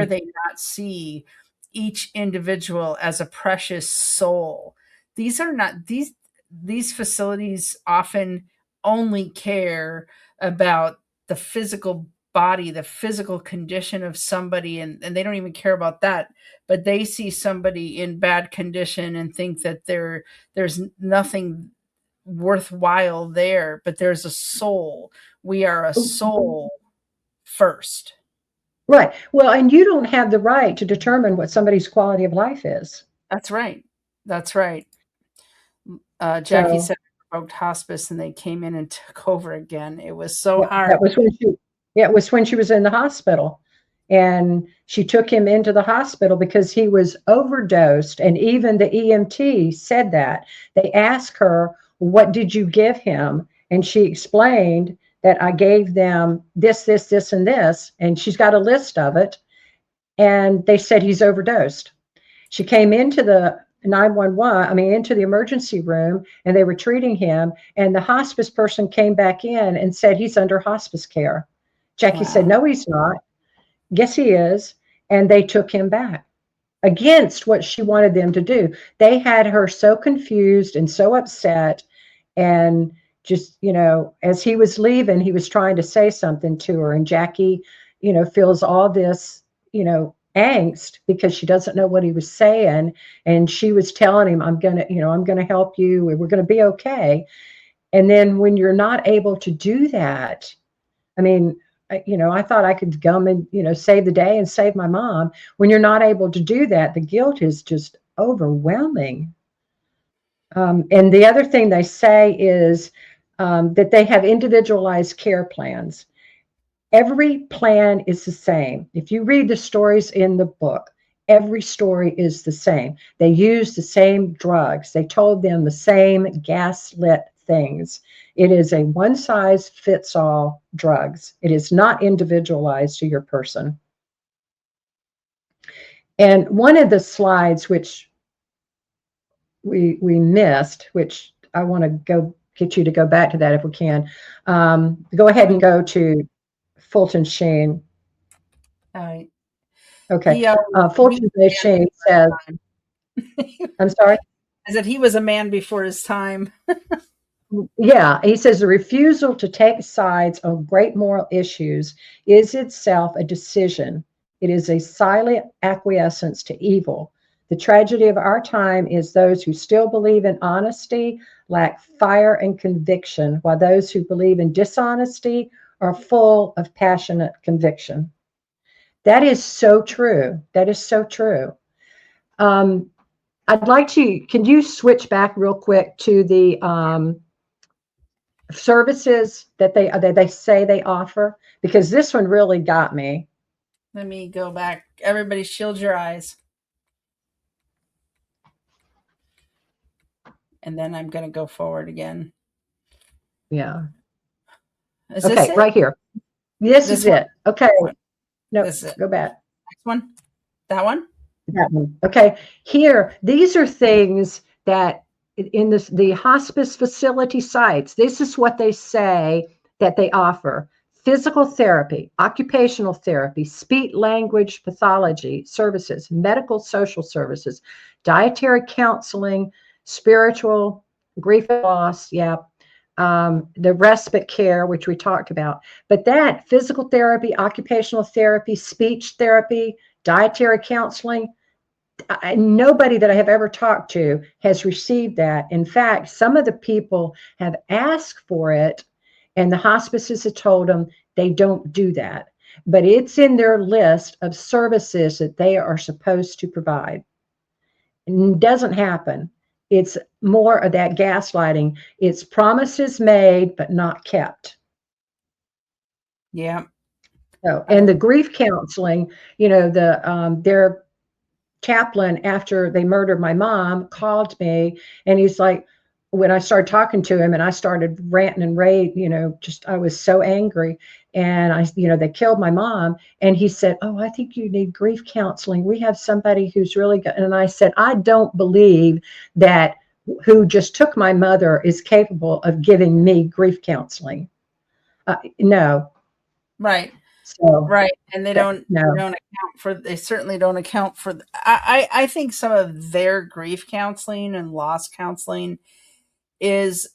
they not see each individual as a precious soul? These are not these facilities often only care about the physical body, the physical condition of somebody, and they don't even care about that. But they see somebody in bad condition and think that there's nothing worthwhile there, but there's a soul. We are a soul first. Right. Well, and you don't have the right to determine what somebody's quality of life is. That's right. That's right. Jackie So said provoked hospice and they came in and took over again. It was so yeah, hard. it was when she was in the hospital. And she took him into the hospital because he was overdosed. And even the EMT said that. They asked her, what did you give him? And she explained that I gave them this, this, this, and this. And she's got a list of it. And they said he's overdosed. She came into the 911, into the emergency room, and they were treating him. And the hospice person came back in and said he's under hospice care. Jackie said, Wow. no, he's not. Yes, he is. And they took him back against what she wanted them to do. They had her so confused and so upset. And just, as he was leaving, he was trying to say something to her. And Jackie, feels all this, angst because she doesn't know what he was saying. And she was telling him, I'm going to help you. We're going to be okay. And then when you're not able to do that, I mean, I thought I could come and, save the day and save my mom. When you're not able to do that, the guilt is just overwhelming. And the other thing they say is that they have individualized care plans. Every plan is the same. If you read the stories in the book, every story is the same. They use the same drugs. They told them the same gaslit things. It is a one size fits all drugs. It is not individualized to your person. And one of the slides which we missed, which I want to go get you to go back to that if we can. Go ahead and go to Fulton Sheen. Okay. He Fulton Sheen says, I'm sorry? I said he was a man before his time. Yeah, he says the refusal to take sides on great moral issues is itself a decision. It is a silent acquiescence to evil. The tragedy of our time is those who still believe in honesty lack fire and conviction, while those who believe in dishonesty are full of passionate conviction. That is so true. That is so true. I'd like to, can you switch back real quick to the services that they say they offer? Because this one really got me. Let me go back. Everybody shield your eyes. And then I'm going to go forward again. Yeah. Is okay, this it? Right here. This is one? it. Okay. No, this is it. Go back. Next one. That one? That one. Okay. Here, these are things that in the hospice facility sites, this is what they say that they offer: physical therapy, occupational therapy, speech language pathology services, medical social services, dietary counseling, spiritual, grief and loss, the respite care, which we talked about. But that physical therapy, occupational therapy, speech therapy, dietary counseling, nobody that I have ever talked to has received that. In fact, some of the people have asked for it, and the hospices have told them they don't do that. But it's in their list of services that they are supposed to provide. It doesn't happen. It's more of that gaslighting. It's promises made but not kept. Yeah. So, and the grief counseling, their chaplain, after they murdered my mom, called me, and he's like, when I started talking to him and I started ranting and raving, I was so angry. And they killed my mom. And he said, "Oh, I think you need grief counseling. We have somebody who's really good." And I said, "I don't believe that who just took my mother is capable of giving me grief counseling." No. Right. So, right. And they don't no. they certainly don't account for, I think some of their grief counseling and loss counseling is,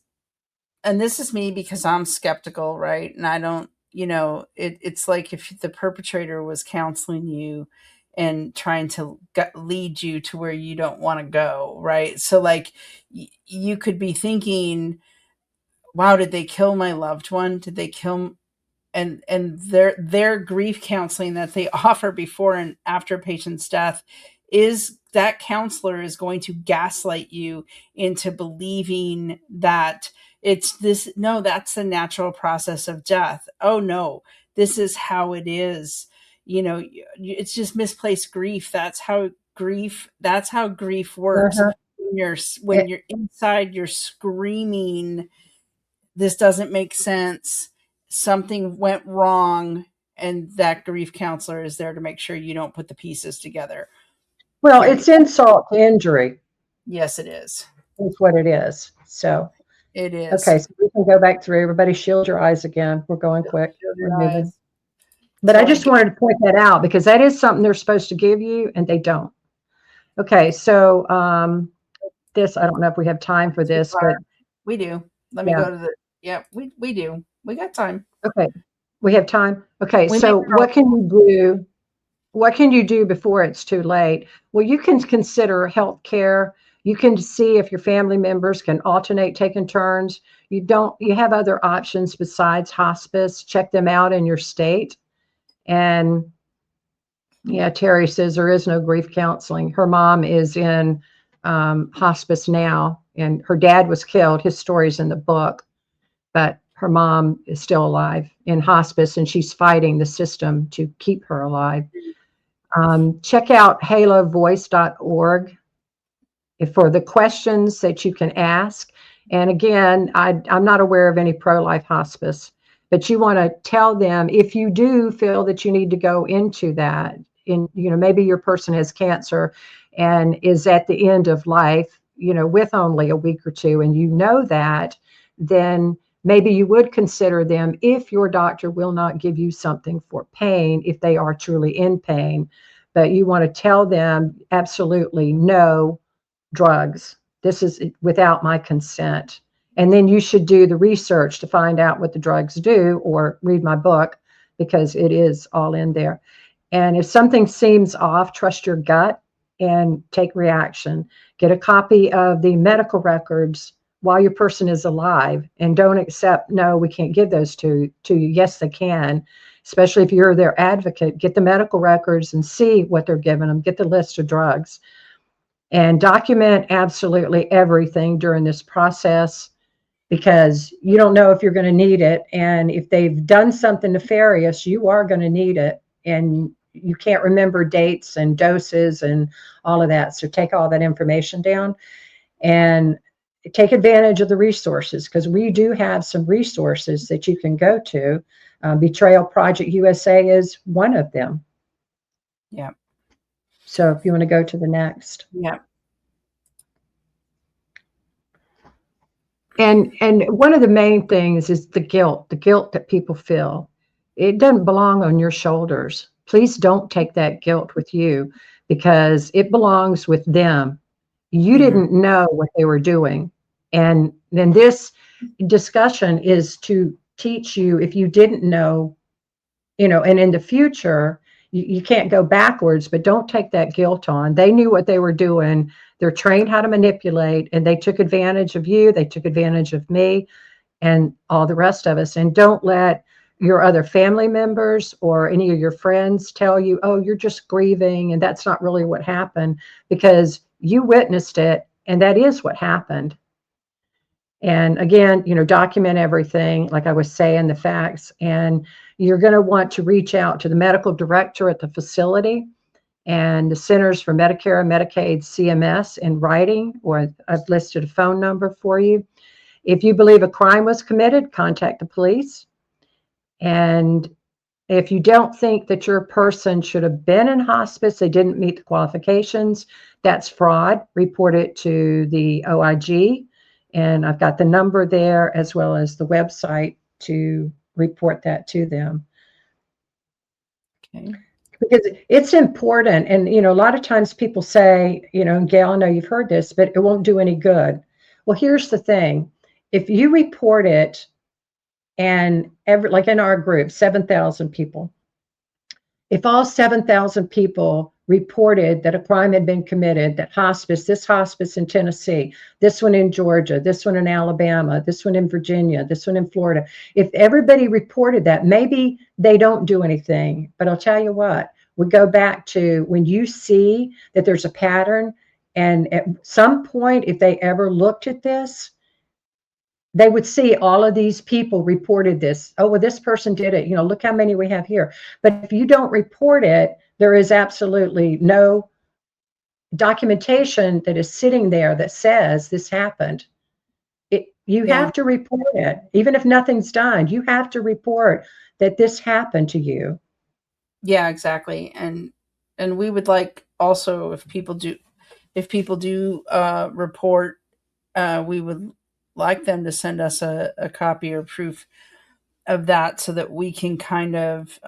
and this is me because I'm skeptical, right? And I don't, it's like if the perpetrator was counseling you and trying to lead you to where you don't want to go, right? So like you could be thinking, wow, did they kill my loved one? Did they kill? And their grief counseling that they offer before and after a patient's death is that counselor is going to gaslight you into believing that it's this. No, that's the natural process of death. Oh no, this is how it is. It's just misplaced grief. That's how grief works. Uh-huh. When you're inside, you're screaming, this doesn't make sense. Something went wrong. And that grief counselor is there to make sure you don't put the pieces together. Well, period. It's insult to injury. Yes, it is. That's what it is. So it is. Okay, so we can go back through. Everybody shield your eyes again. We're going quick. We're moving. But I just wanted to point that out because that is something they're supposed to give you and they don't. Okay, so this, I don't know if we have time for this, but we do. Let me go to we do. We got time. Okay, we have time. Okay, so what can you do? What can you do before it's too late? Well, you can consider health care. You can see if your family members can alternate taking turns. You have other options besides hospice. Check them out in your state. And yeah, Terry says there is no grief counseling. Her mom is in hospice now, and her dad was killed. His story's in the book, but her mom is still alive in hospice, and she's fighting the system to keep her alive. Check out halovoice.org for the questions that you can ask. And again, I'm not aware of any pro-life hospice, but you want to tell them if you do feel that you need to go into that, maybe your person has cancer and is at the end of life, with only a week or two, and that, then maybe you would consider them if your doctor will not give you something for pain, if they are truly in pain. But you want to tell them absolutely no drugs. This is without my consent. And then you should do the research to find out what the drugs do, or read my book because it is all in there. And if something seems off, trust your gut and take reaction. Get a copy of the medical records while your person is alive, and don't accept, no, we can't give those to you. Yes, they can, especially if you're their advocate. Get the medical records and see what they're giving them. Get the list of drugs and document absolutely everything during this process, because you don't know if you're going to need it. And if they've done something nefarious, you are going to need it. And you can't remember dates and doses and all of that. So take all that information down and take advantage of the resources, because we do have some resources that you can go to. Betrayal Project USA is one of them. Yeah. So if you want to go to the next. Yeah. And one of the main things is the guilt that people feel. It doesn't belong on your shoulders. Please don't take that guilt with you, because it belongs with them. You didn't know what they were doing. And then this discussion is to teach you, if you didn't know, and in the future, you can't go backwards, but don't take that guilt on. They knew what they were doing. They're trained how to manipulate, and they took advantage of you. They took advantage of me and all the rest of us. And don't let your other family members or any of your friends tell you, oh, you're just grieving, and that's not really what happened, because you witnessed it, and that is what happened. And again, document everything, like I was saying, the facts. And you're going to want to reach out to the medical director at the facility and the Centers for Medicare and Medicaid, CMS, in writing, or I've listed a phone number for you. If you believe a crime was committed, contact the police. And if you don't think that your person should have been in hospice, they didn't meet the qualifications, that's fraud, report it to the OIG. And I've got the number there, as well as the website, to report that to them. Okay. Because it's important. And, a lot of times people say, Gail, I know you've heard this, but it won't do any good. Well, here's the thing. If you report it, and like in our group, 7,000 people, if all 7,000 people reported that a crime had been committed, that this hospice in Tennessee, this one in Georgia, this one in Alabama, this one in Virginia, this one in Florida, if everybody reported that, maybe they don't do anything. But I'll tell you what, we go back to when you see that there's a pattern, and at some point, if they ever looked at this, they would see all of these people reported this. Oh, well, this person did it. Look how many we have here. But if you don't report it, there is absolutely no documentation that is sitting there that says this happened. You have to report it. Even if nothing's done, you have to report that this happened to you. Yeah, exactly. And we would like also, if people do report, we would like them to send us a copy or proof of that, so that we can kind of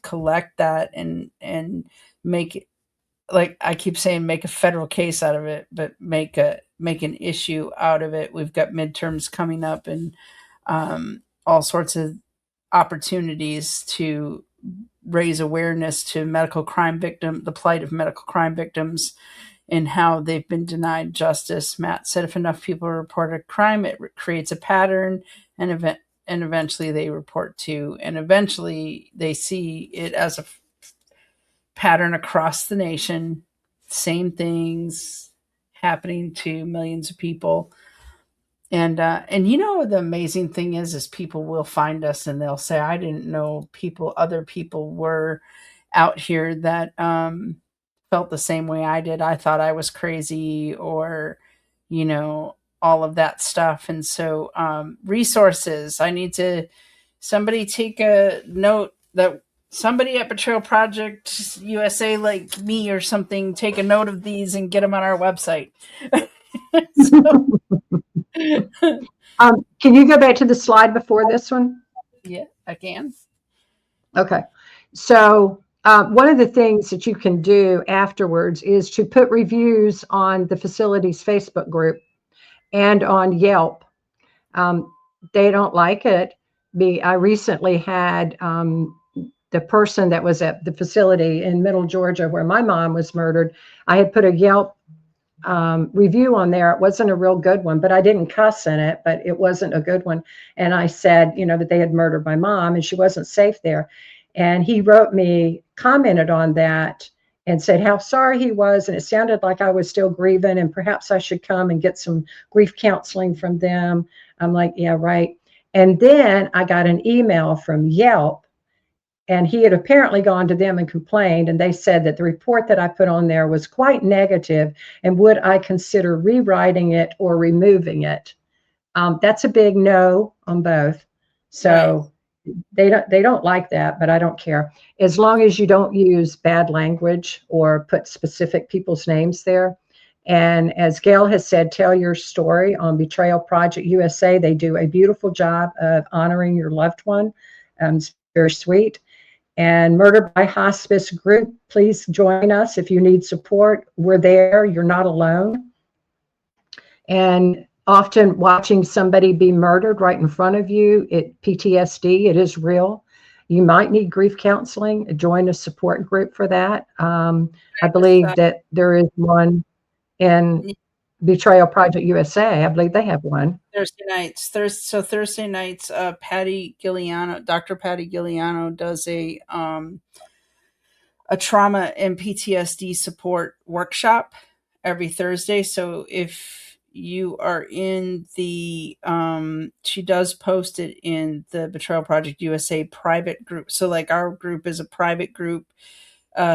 collect that and make, like I keep saying, make a federal case out of it, but make an issue out of it. We've got midterms coming up, and all sorts of opportunities to raise awareness to the plight of medical crime victims, and how they've been denied justice. Matt said if enough people report a crime, it creates a pattern, and eventually they report to, and eventually they see it as a pattern across the nation, same things happening to millions of people. And the amazing thing is people will find us and they'll say, I didn't know other people were out here that felt the same way I did. I thought I was crazy, or, all of that stuff. And so resources, somebody take a note that somebody at Betrayal Project USA, like me or something, take a note of these and get them on our website. So, Can you go back to the slide before this one? yeah, I can. Okay. So one of the things that you can do afterwards is to put reviews on the facility's Facebook group and on Yelp. They don't like it. I recently had the person that was at the facility in Middle Georgia where my mom was murdered. I had put a Yelp review on there. It wasn't a real good one, but I didn't cuss in it, but it wasn't a good one. And I said, that they had murdered my mom and she wasn't safe there. And he wrote me, commented on that and said how sorry he was. And it sounded like I was still grieving and perhaps I should come and get some grief counseling from them. I'm like, yeah, right. And then I got an email from Yelp, and he had apparently gone to them and complained, and they said that the report that I put on there was quite negative, and would I consider rewriting it or removing it? That's a big no on both. So they don't like that, but I don't care. As long as you don't use bad language or put specific people's names there. And as Gail has said, tell your story on Betrayal Project USA. They do a beautiful job of honoring your loved one. It's very sweet. And Murder by Hospice group, please join us if you need support. We're there. You're not alone. And often watching somebody be murdered right in front of you, PTSD, it is real. You might need grief counseling. Join a support group for that. I believe that there is one in Betrayal Project USA. I believe they have one. Thursday nights. Thursday nights, Patty Giuliano, Dr. Patty Giuliano does a trauma and PTSD support workshop every Thursday. So if you are in the, she does post it in the Betrayal Project USA private group. So like our group is a private group.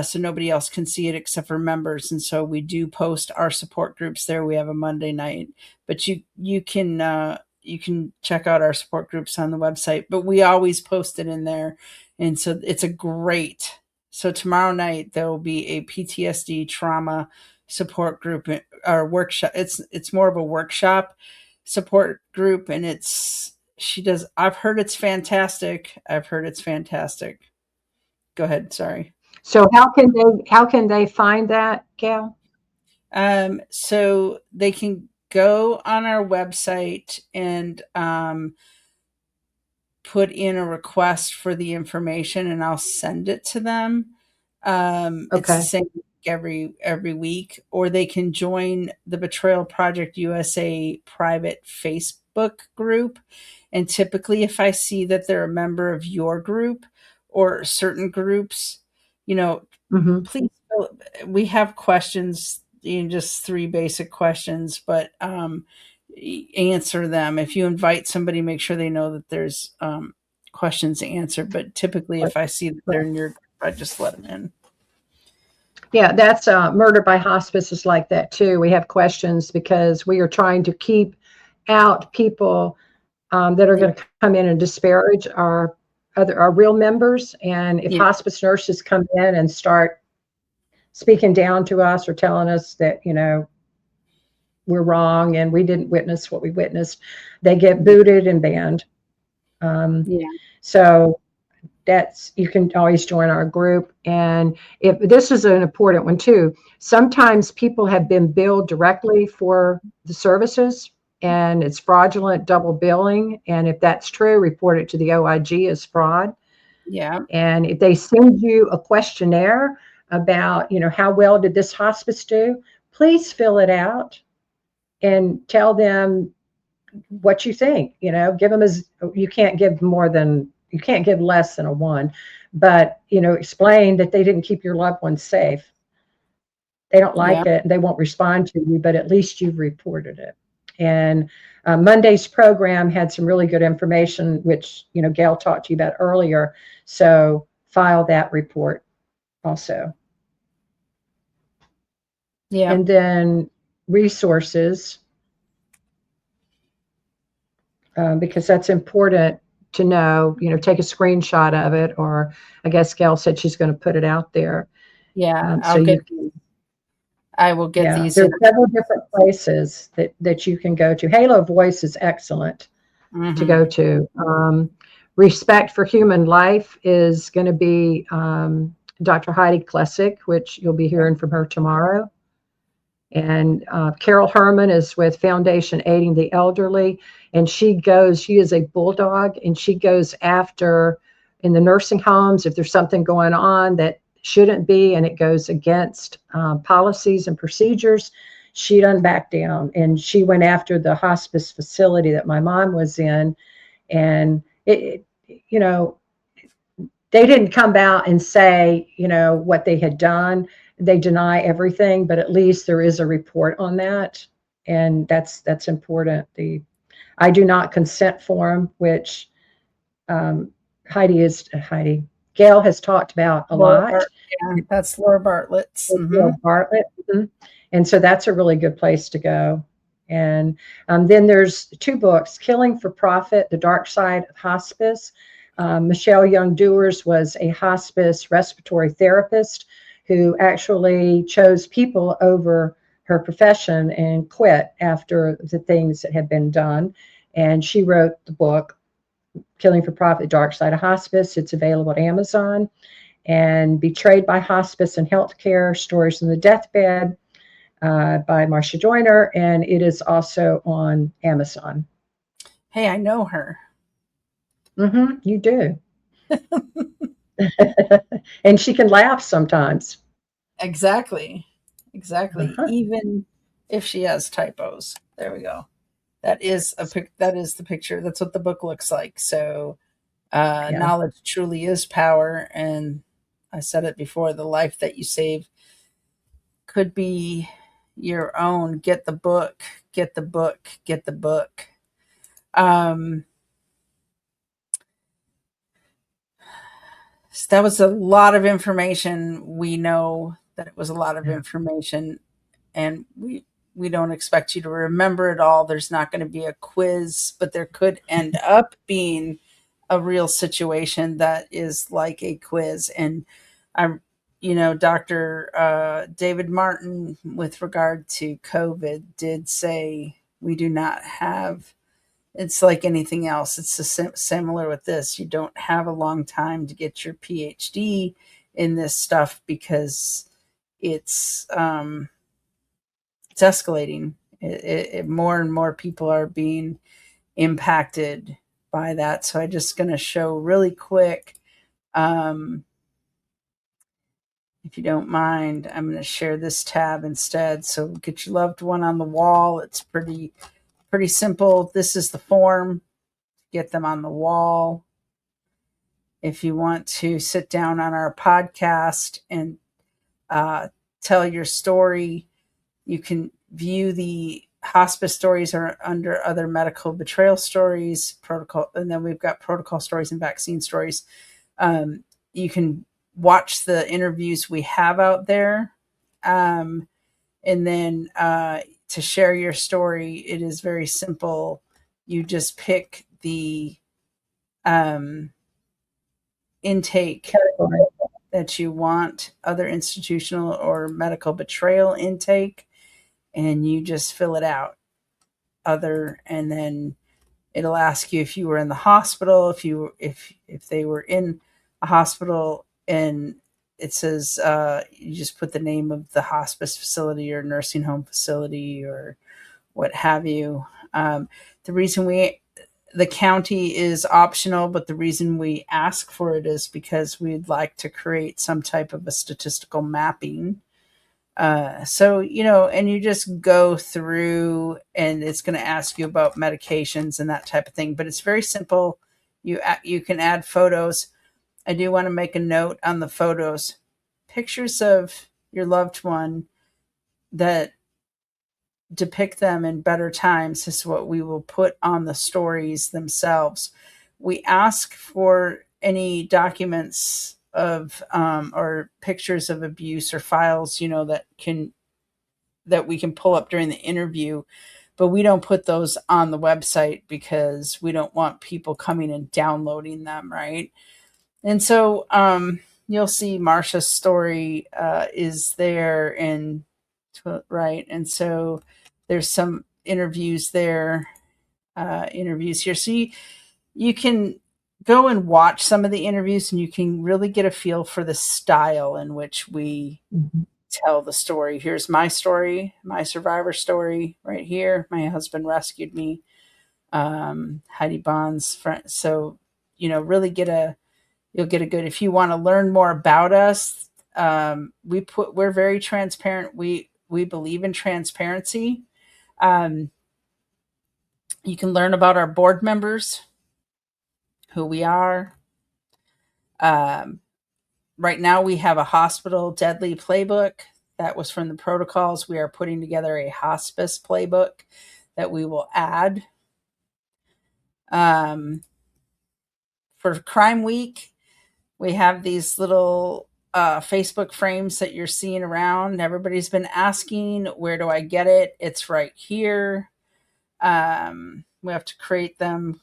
So nobody else can see it except for members, and so we do post our support groups there. We have a Monday night, but you can check out our support groups on the website. But we always post it in there, and so it's a great. So tomorrow night there will be a PTSD trauma support group or workshop. It's more of a workshop support group, and she does. I've heard it's fantastic. Go ahead. Sorry. So how can they find that, Gail? So they can go on our website and put in a request for the information, and I'll send it to them. It's the same every week, or they can join the Betrayal Project USA private Facebook group. And typically, if I see that they're a member of your group or certain groups, please, we have questions, just 3 basic questions, but answer them. If you invite somebody, make sure they know that there's questions to answer. But typically, if I see that they're in your group, I just let them in. Yeah, that's Murder by Hospice is like that too. We have questions because we are trying to keep out people that are going to come in and disparage our real members. And if hospice nurses come in and start speaking down to us or telling us that, we're wrong and we didn't witness what we witnessed, they get booted and banned. So you can always join our group. And if this is an important one too, sometimes people have been billed directly for the services and it's fraudulent double billing. And if that's true, report it to the OIG as fraud. Yeah. And if they send you a questionnaire about, how well did this hospice do, please fill it out and tell them what you think. Give them you can't give less than a 1, but explain that they didn't keep your loved ones safe. They don't like it, they won't respond to you, but at least you've reported it. And Monday's program had some really good information, which Gail talked to you about earlier. So file that report also. And then resources. because that's important to know. Take a screenshot of it, or I guess Gail said she's going to put it out there, Yeah, so you can. I will get Yeah, these there's in. several different places that you can go to. Halo Voice is excellent to go Mm-hmm. to. Respect for Human Life is going to be Dr. Heidi Klessig, which you'll be hearing from her tomorrow. And Carol Herman is with Foundation Aiding the Elderly, and she is a bulldog, and she goes after in the nursing homes if there's something going on that shouldn't be, and it goes against policies and procedures. She doesn't back down, and she went after the hospice facility that my mom was in, and they didn't come out and say, what they had done. They deny everything, but at least there is a report on that, and that's important. I do not consent form, which um, Heidi Gail has talked about a Laura lot. Bart, yeah, that's Laura Bartlett's. Mm-hmm. Gail Bartlett, and so that's a really good place to go. And then there's two books: Killing for Profit: The Dark Side of Hospice. Michelle Young Doers was a hospice respiratory therapist who actually chose people over her profession and quit after the things that had been done. And she wrote the book, Killing for Profit: Dark Side of Hospice. It's available at Amazon. And Betrayed by Hospice and Healthcare: Stories from the Deathbed by Marsha Joyner. And it is also on Amazon. Hey, I know her. You do. And she can laugh sometimes. Exactly. Exactly. Uh-huh. Even if she has typos. There we go. That is the picture. That's what the book looks like. So Yeah. knowledge truly is power, and I said it before, the life that you save could be your own. Get the book, get the book, get the book. Um so that was a lot of information. We know that it was a lot of Yeah. information, and we don't expect you to remember it all. There's not going to be a quiz, but there could end up being a real situation that is like a quiz. And I'm, Dr. David Martin, with regard to COVID, did say we do not have. It's like anything else. It's similar with this. You don't have a long time to get your PhD in this stuff because it's um, it's escalating. More and more people are being impacted by that. So I'm just going to show really quick. Um, if you don't mind, I'm going to share this tab instead. So get your loved one on the wall. It's pretty simple. This is the form. Get them on the wall. If you want to sit down on our podcast and tell your story, you can view the hospice stories are under other medical betrayal stories, protocol, and then we've got protocol stories and vaccine stories. You can watch the interviews we have out there. And then to share your story, it is very simple. You just pick the um, intake that you want, other institutional or medical betrayal intake, and you just fill it out. And then it'll ask you if you were in the hospital, if they were in a hospital, and it says you just put the name of the hospice facility or nursing home facility or what have you. The reason the county is optional, but the reason we ask for it is because we'd like to create some type of a statistical mapping. So, and you just go through and it's going to ask you about medications and that type of thing, but it's very simple. You can add photos. I do want to make a note on the photos. Pictures of your loved one that depict them in better times is what we will put on the stories themselves. We ask for any documents of or pictures of abuse or files, that we can pull up during the interview, but we don't put those on the website because we don't want people coming and downloading them, right? And so you'll see Marsha's story is there, and right, and so there's some interviews there, interviews here. So you can go and watch some of the interviews, and you can really get a feel for the style in which we tell the story. Here's my story, my survivor story right here. My husband rescued me. Heidi Bond's friend. So, really you'll get a good, if you want to learn more about us, we're very transparent. We believe in transparency. You can learn about our board members, who we are. Right now we have a hospital deadly playbook that was from the protocols. We are putting together a hospice playbook that we will add. For Crime Week, we have these little Facebook frames that you're seeing around. Everybody's been asking, where do I get it? It's right here. We have to create them.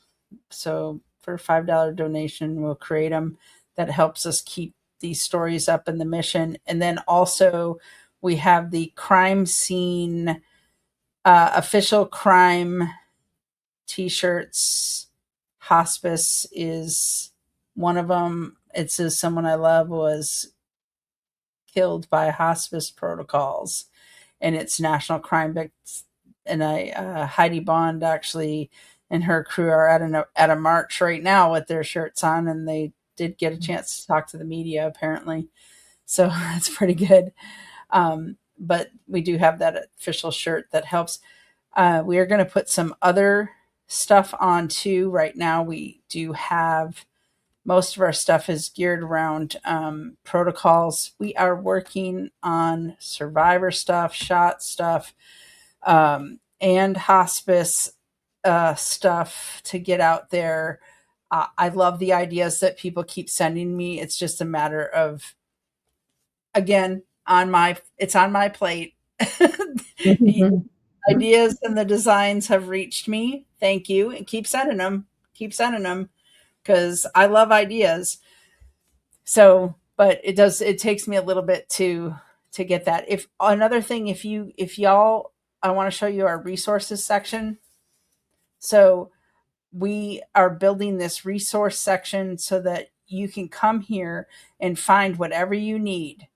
So for a $5 donation, we'll create them. That helps us keep these stories up in the mission. And then also we have the crime scene, official crime t-shirts. Hospice is one of them. It says someone I love was killed by hospice protocols, and it's National Crime Victims. And Heidi Bond actually and her crew are at a march right now with their shirts on, and they did get a chance to talk to the media apparently. So that's pretty good. But we do have that official shirt that helps. We are going to put some other stuff on too. Right now, we do have most of our stuff is geared around protocols. We are working on survivor stuff, shot stuff, and hospice stuff to get out there. I love the ideas that people keep sending me. It's just a matter of, again, it's on my plate. The ideas and the designs have reached me. Thank you, and keep sending them. Keep sending them, because I love ideas. So, but it takes me a little bit to get that. If another thing, if y'all, I want to show you our resources section. So we are building this resource section so that you can come here and find whatever you need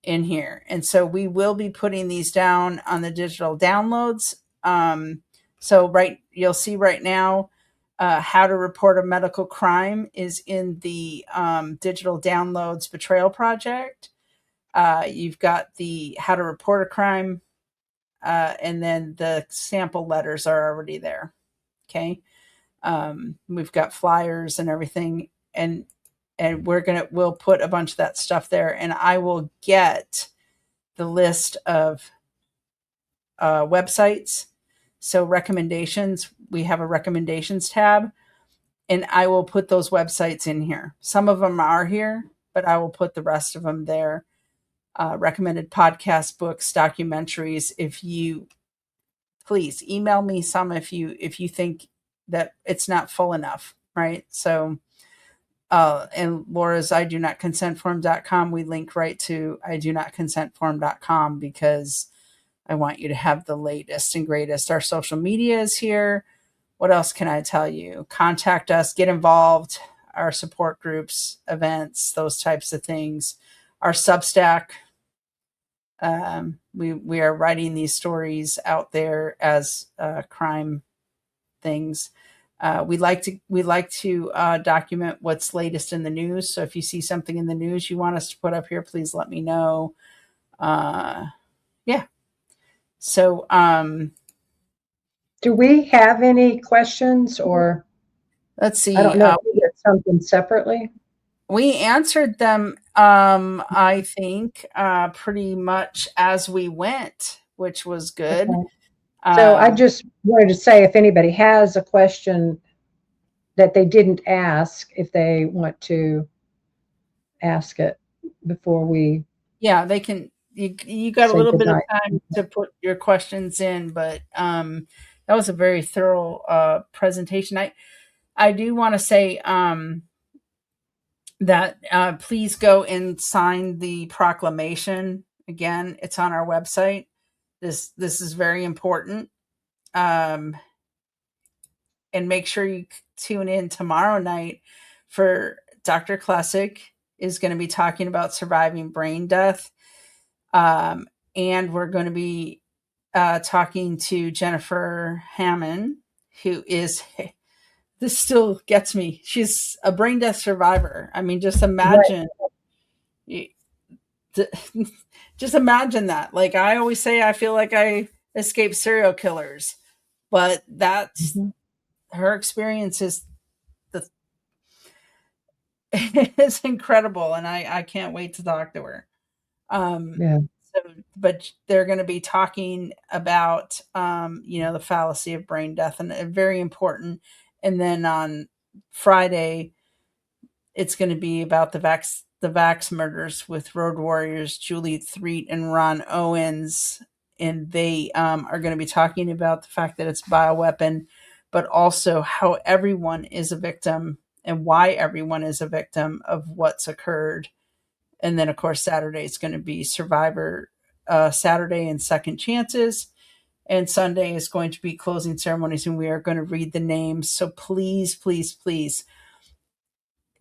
in here. And so we will be putting these down on the digital downloads. So you'll see right now, how to report a medical crime is in the digital downloads betrayal project. You've got the how to report a crime, and then the sample letters are already there. Okay. We've got flyers and everything, and we'll put a bunch of that stuff there, and I will get the list of websites. So recommendations, we have a recommendations tab, and I will put those websites in here. Some of them are here, but I will put the rest of them there. Recommended podcasts, books, documentaries. If you please email me some if you think that it's not full enough, right? So and Laura's I do not consent form.com, we link right to I do not consent form.com, because I want you to have the latest and greatest. Our social media is here. What else can I tell you? Contact us, get involved, our support groups, events, those types of things. Our Substack, we are writing these stories out there as crime things. We like to document what's latest in the news. So if you see something in the news you want us to put up here, please let me know. Yeah. So do we have any questions, or let's see. I don't know if we did something separately. We answered them, I think, pretty much as we went, which was good. Okay. So I just wanted to say, if anybody has a question that they didn't ask, if they want to ask it before we. Yeah, they can you got a Say little bit of goodnight. time to put your questions in, but that was a very thorough presentation. I do want to say that please go and sign the proclamation. Again, it's on our website. This is very important. Um, and make sure you tune in tomorrow night for Dr. Classic is going to be talking about surviving brain death. And we're going to be talking to Jennifer Hammond, who is, this still gets me. She's a brain death survivor. I mean, just Right. imagine, just imagine that. Like I always say, I feel like I escaped serial killers, but that's Mhm. her experience is the it's incredible, and I can't wait to talk to her. Um, Yeah. so, but they're going to be talking about the fallacy of brain death, and very important. And then on Friday, it's going to be about the Vax murders with Road Warriors Julie Threet and Ron Owens, and they are going to be talking about the fact that it's a bioweapon, but also how everyone is a victim and why everyone is a victim of what's occurred. And then, of course, Saturday is going to be Survivor Saturday and Second Chances. And Sunday is going to be closing ceremonies, and we are going to read the names. So please, please, please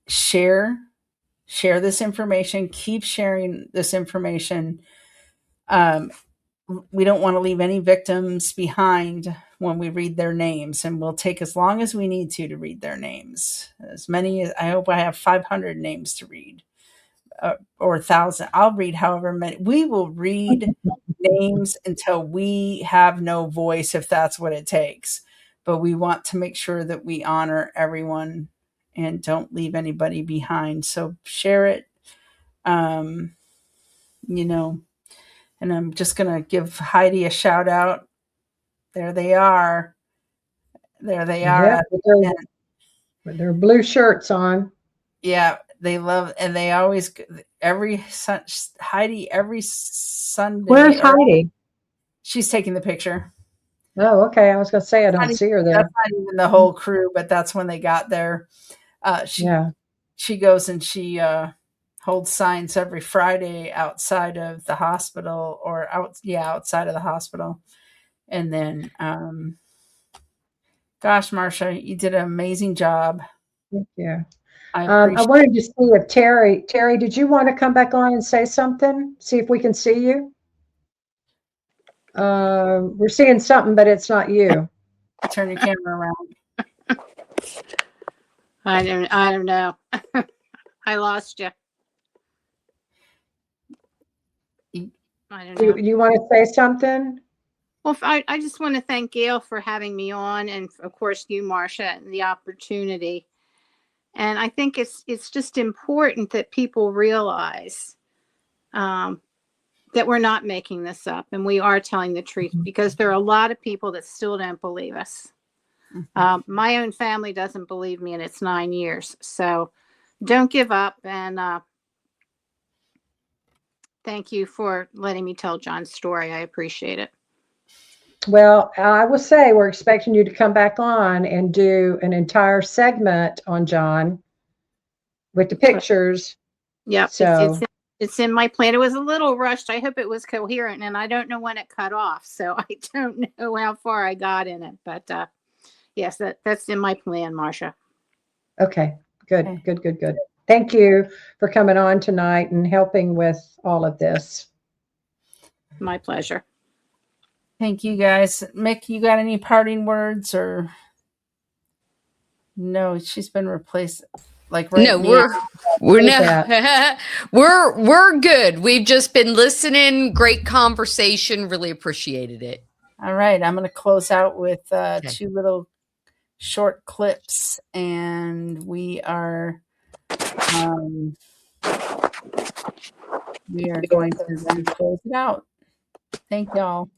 share this information. Keep sharing this information. Um, we don't want to leave any victims behind when we read their names, and we'll take as long as we need to read their names. As many as I hope I have 500 names to read. Or 1,000. I'll read however many. We will read names until we have no voice, if that's what it takes. But we want to make sure that we honor everyone and don't leave anybody behind. So share it. Um, you know, and I'm just gonna give Heidi a shout out. There they are. There they are Yep. at With the their, end. with their blue shirts on. Yeah, they love, and they always Heidi every Sunday, Where's or Heidi? she's taking the picture. Oh, okay. I was going to say I don't Not even, see her that's there. not even the whole crew, but that's when they got there. Uh, she Yeah. she goes and she holds signs every Friday outside of the hospital, or outside of the hospital. And then, gosh, Marsha, you did an amazing job. Thank you. I I appreciate. wanted to see if Terry, did you want to come back on and say something? See if we can see you. We're seeing something, but it's not you. Turn your camera around. I don't know. I lost you. I don't know. You want to say something? Well, I just want to thank Gail for having me on, and of course you, Marsha, and the opportunity. And I think it's just important that people realize that we're not making this up, and we are telling the truth, because there are a lot of people that still don't believe us. My own family doesn't believe me, and it's 9 years. So don't give up, and thank you for letting me tell John's story. I appreciate it. Well, I will say we're expecting you to come back on and do an entire segment on John with the pictures. Yep, So, it's in my plan. It was a little rushed. I hope it was coherent, and I don't know when it cut off, so I don't know how far I got in it. But yes, that's in my plan, Marsha. okay, good, Okay. good, good, good. Thank you for coming on tonight and helping with all of this. My pleasure. Thank you, guys. Mick, you got any parting words? Or no? She's been replaced. Like right No, now. we're Say no that. we're good. We've just been listening. Great conversation. Really appreciated it. All right, I'm going to close out with Okay. two little short clips, and um, we are going to then close it out. Thank y'all.